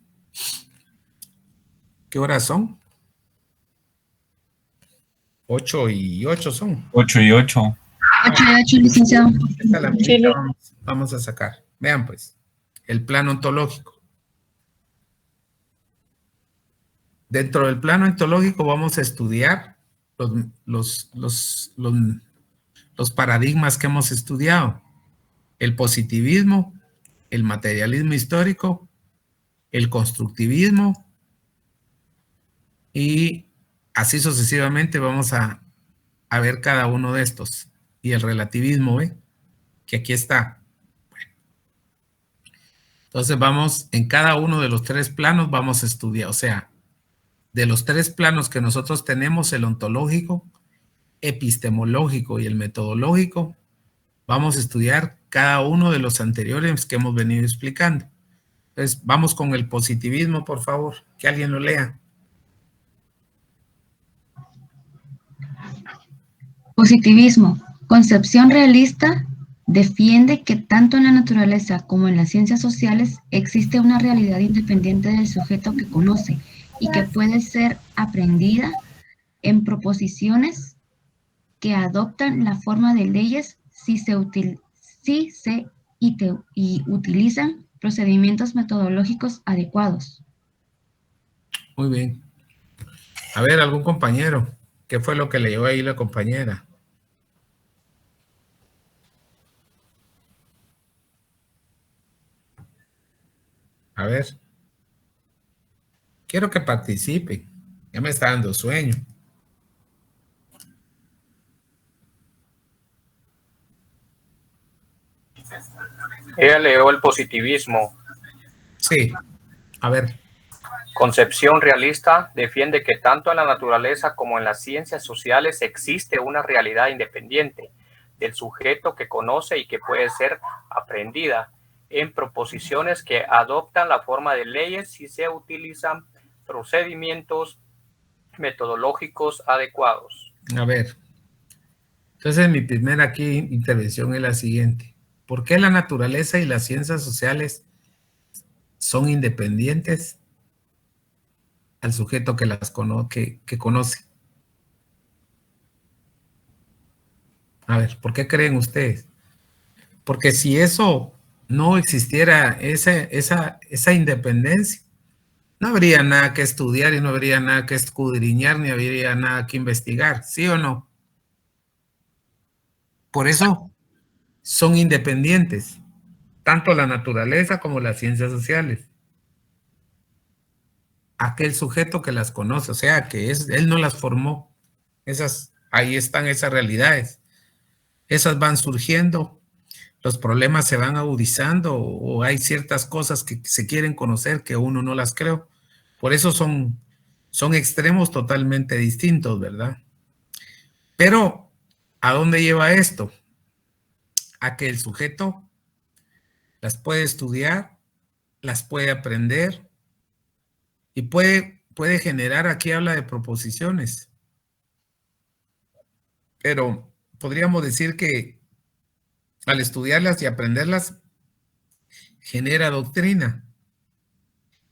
¿Qué horas son? 8 y 8 son. 8 y 8. 8 y 8, licenciado. Esta la mitad vamos a sacar. Vean pues, el plano ontológico. Dentro del plano ontológico vamos a estudiar los paradigmas que hemos estudiado. El positivismo, el materialismo histórico, el constructivismo y así sucesivamente vamos a ver cada uno de estos. Y el relativismo, que aquí está. Bueno. Entonces vamos, en cada uno de los 3 planos vamos a estudiar, o sea, de los 3 planos que nosotros tenemos, el ontológico, epistemológico y el metodológico, vamos a estudiar cada uno de los anteriores que hemos venido explicando. Entonces, vamos con el positivismo, por favor, que alguien lo lea. Positivismo. Concepción realista defiende que tanto en la naturaleza como en las ciencias sociales existe una realidad independiente del sujeto que conoce y que puede ser aprendida en proposiciones que adoptan la forma de leyes si se utilizan procedimientos metodológicos adecuados. Muy bien. A ver, algún compañero, ¿qué fue lo que leyó ahí la compañera? A ver. Quiero que participen. Ya me está dando sueño. Ella leyó el positivismo. Sí. A ver. Concepción realista defiende que tanto en la naturaleza como en las ciencias sociales existe una realidad independiente del sujeto que conoce y que puede ser aprendida en proposiciones que adoptan la forma de leyes si se utilizan procedimientos metodológicos adecuados. A ver. Entonces, mi primera aquí intervención es la siguiente. ¿Por qué la naturaleza y las ciencias sociales son independientes al sujeto que las conoce? A ver, ¿por qué creen ustedes? Porque si eso no existiera, esa independencia, no habría nada que estudiar y no habría nada que escudriñar ni habría nada que investigar, ¿sí o no? Por eso son independientes, tanto la naturaleza como las ciencias sociales. Aquel sujeto que las conoce, o sea, que él no las formó. Ahí están esas realidades. Esas van surgiendo, los problemas se van agudizando o hay ciertas cosas que se quieren conocer que uno no las creó. Por eso son extremos totalmente distintos, ¿verdad? Pero, ¿a dónde lleva esto? A que el sujeto las puede estudiar, las puede aprender y puede generar, aquí habla de proposiciones. Pero podríamos decir que al estudiarlas y aprenderlas, genera doctrina,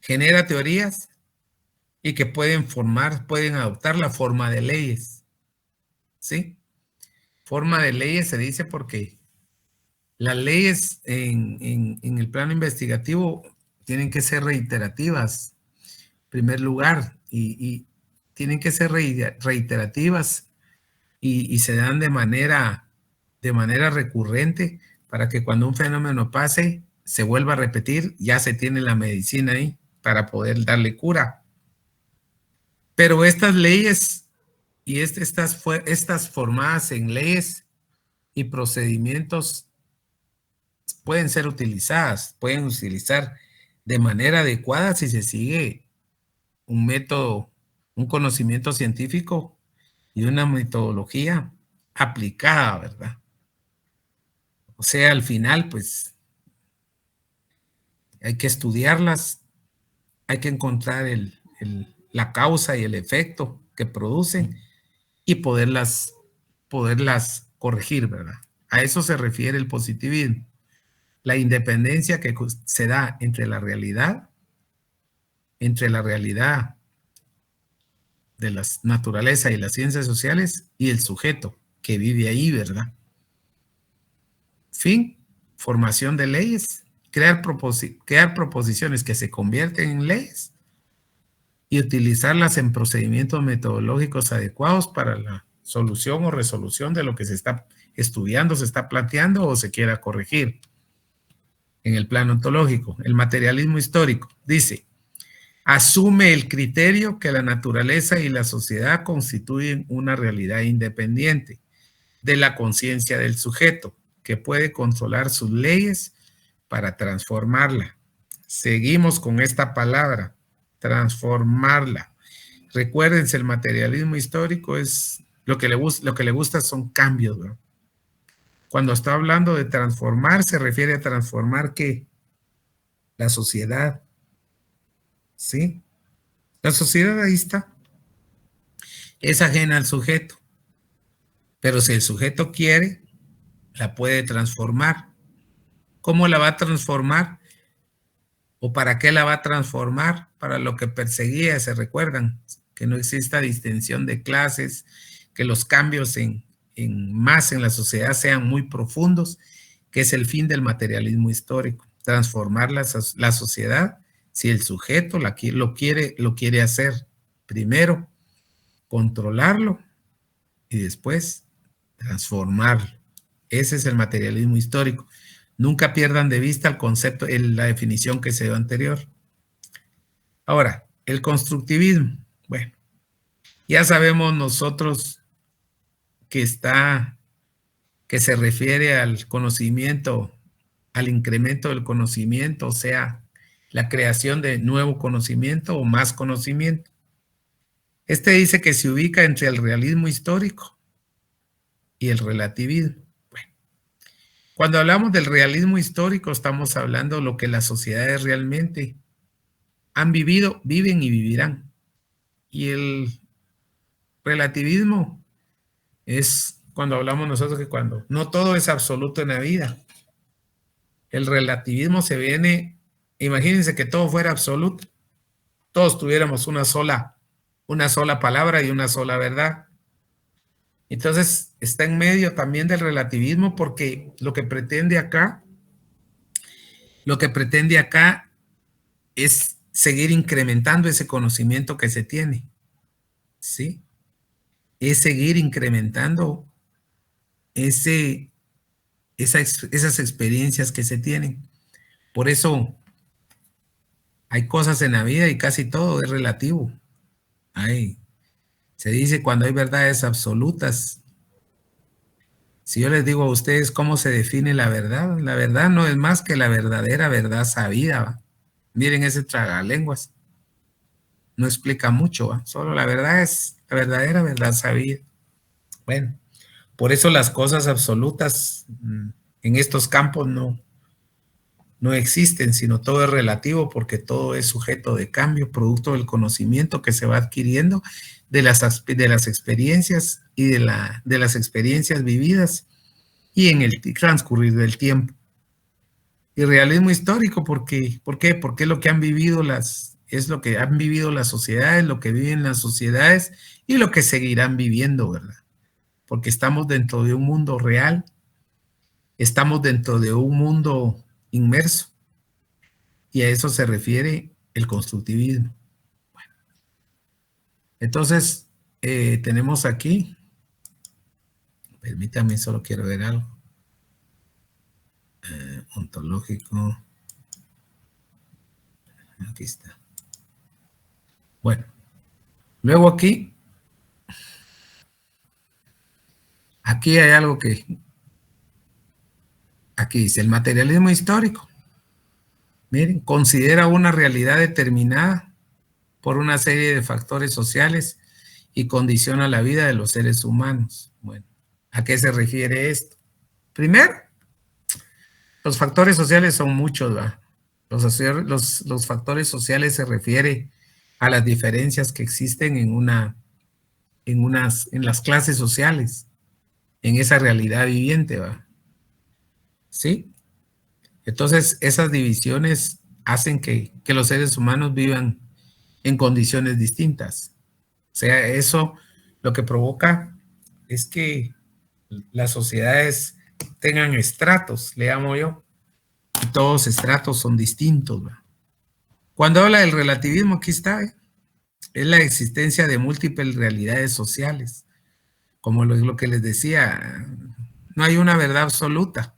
genera teorías y que pueden adoptar la forma de leyes. ¿Sí? Forma de leyes se dice porque las leyes en el plano investigativo tienen que ser reiterativas, en primer lugar, y tienen que ser reiterativas y se dan de manera recurrente para que cuando un fenómeno pase, se vuelva a repetir, ya se tiene la medicina ahí para poder darle cura. Pero estas leyes y estas formadas en leyes y procedimientos pueden ser utilizadas, pueden utilizar de manera adecuada si se sigue un método, un conocimiento científico y una metodología aplicada, ¿verdad? O sea, al final, pues, hay que estudiarlas, hay que encontrar la causa y el efecto que producen y poderlas corregir, ¿verdad? A eso se refiere el positivismo. La independencia que se da entre la realidad de la naturaleza y las ciencias sociales y el sujeto que vive ahí, ¿verdad? Fin, formación de leyes, crear proposiciones que se convierten en leyes y utilizarlas en procedimientos metodológicos adecuados para la solución o resolución de lo que se está estudiando, se está planteando o se quiera corregir. En el plano ontológico, el materialismo histórico dice: asume el criterio que la naturaleza y la sociedad constituyen una realidad independiente de la conciencia del sujeto, que puede controlar sus leyes para transformarla. Seguimos con esta palabra, transformarla. Recuérdense, el materialismo histórico es lo que le gusta son cambios, ¿no? Cuando está hablando de transformar, se refiere a transformar ¿qué? La sociedad. ¿Sí? La sociedad ahí está. Es ajena al sujeto. Pero si el sujeto quiere, la puede transformar. ¿Cómo la va a transformar? ¿O para qué la va a transformar? Para lo que perseguía, ¿se recuerdan? Que no exista distinción de clases, que los cambios en la sociedad sean muy profundos, que es el fin del materialismo histórico. Transformar la sociedad, si el sujeto lo quiere hacer. Primero, controlarlo y después transformarlo. Ese es el materialismo histórico. Nunca pierdan de vista el concepto, la definición que se dio anterior. Ahora, el constructivismo. Bueno, ya sabemos nosotros que se refiere al conocimiento, al incremento del conocimiento, o sea, la creación de nuevo conocimiento o más conocimiento. Este dice que se ubica entre el realismo histórico y el relativismo. Bueno, cuando hablamos del realismo histórico, estamos hablando de lo que las sociedades realmente han vivido, viven y vivirán. Y el relativismo es cuando hablamos nosotros que cuando no todo es absoluto en la vida. El relativismo se viene, imagínense que todo fuera absoluto. Todos tuviéramos una sola palabra y una sola verdad. Entonces está en medio también del relativismo porque lo que pretende acá es seguir incrementando ese conocimiento que se tiene. ¿Sí? Es seguir incrementando esas experiencias que se tienen. Por eso hay cosas en la vida y casi todo es relativo. Se dice cuando hay verdades absolutas. Si yo les digo a ustedes cómo se define la verdad no es más que la verdadera verdad sabida, ¿va? Miren ese tragalenguas. No explica mucho, ¿va? Solo la verdad es la verdadera verdad sabida. Bueno, por eso las cosas absolutas en estos campos no existen, sino todo es relativo porque todo es sujeto de cambio, producto del conocimiento que se va adquiriendo de las experiencias y de las experiencias vividas y en el transcurrir del tiempo. Y realismo histórico, ¿por qué? Porque es lo que han vivido las es lo que han vivido las sociedades, lo que viven las sociedades y lo que seguirán viviendo, ¿verdad? Porque estamos dentro de un mundo real, estamos dentro de un mundo inmerso, y a eso se refiere el constructivismo. Bueno, entonces, tenemos aquí, permítame, solo quiero ver algo. Ontológico. Aquí está. Bueno, luego aquí hay algo que, aquí dice, el materialismo histórico. Miren, considera una realidad determinada por una serie de factores sociales y condiciona la vida de los seres humanos. Bueno, ¿a qué se refiere esto? Primero, los factores sociales son muchos, ¿verdad? Los factores sociales se refieren a las diferencias que existen en las clases sociales, en esa realidad viviente, ¿va? ¿Sí? Entonces, esas divisiones hacen que los seres humanos vivan en condiciones distintas. O sea, eso lo que provoca es que las sociedades tengan estratos, le llamo yo, y todos los estratos son distintos, ¿va? Cuando habla del relativismo, aquí está, es la existencia de múltiples realidades sociales. Como lo que les decía, no hay una verdad absoluta,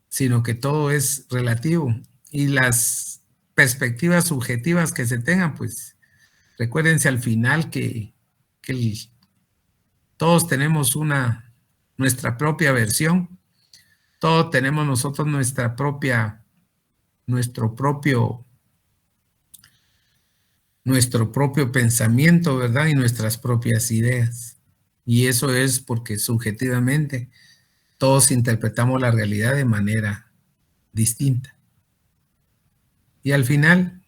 sino que todo es relativo. Y las perspectivas subjetivas que se tengan, pues, recuérdense al final que todos tenemos nuestra propia versión, todos tenemos nosotros nuestro propio pensamiento, ¿verdad? Y nuestras propias ideas. Y eso es porque subjetivamente todos interpretamos la realidad de manera distinta. Y al final,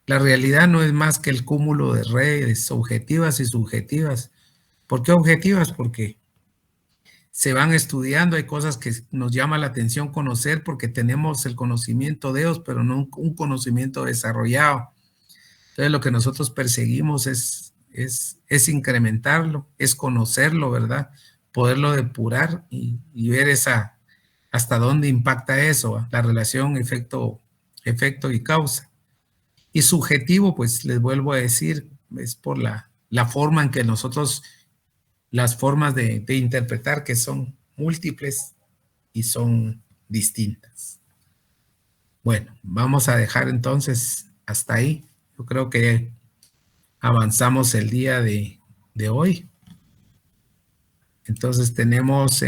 la realidad no es más que el cúmulo de redes objetivas y subjetivas. ¿Por qué objetivas? Porque se van estudiando, hay cosas que nos llama la atención conocer porque tenemos el conocimiento de ellos, pero no un conocimiento desarrollado. Entonces lo que nosotros perseguimos es incrementarlo, es conocerlo, ¿verdad? Poderlo depurar y ver hasta dónde impacta eso, la relación efecto y causa. Y subjetivo, pues les vuelvo a decir, es por la forma en que nosotros, las formas de interpretar que son múltiples y son distintas. Bueno, vamos a dejar entonces hasta ahí. Yo creo que avanzamos el día de hoy. Entonces tenemos,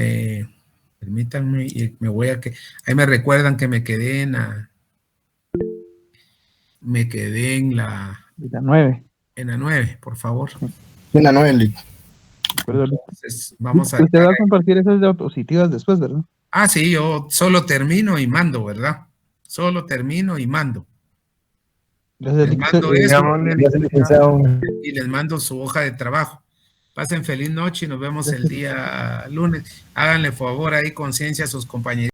permítanme, ahí me recuerdan que me quedé en la 9. En la 9, por favor. En la 9, Lick. Entonces, vamos a... Usted va a compartir esas diapositivas después, ¿verdad? Ah, sí, yo solo termino y mando, ¿verdad? Solo termino y mando. Les mando eso y les mando su hoja de trabajo. Pasen feliz noche y nos vemos el día lunes. Háganle favor ahí conciencia a sus compañeros.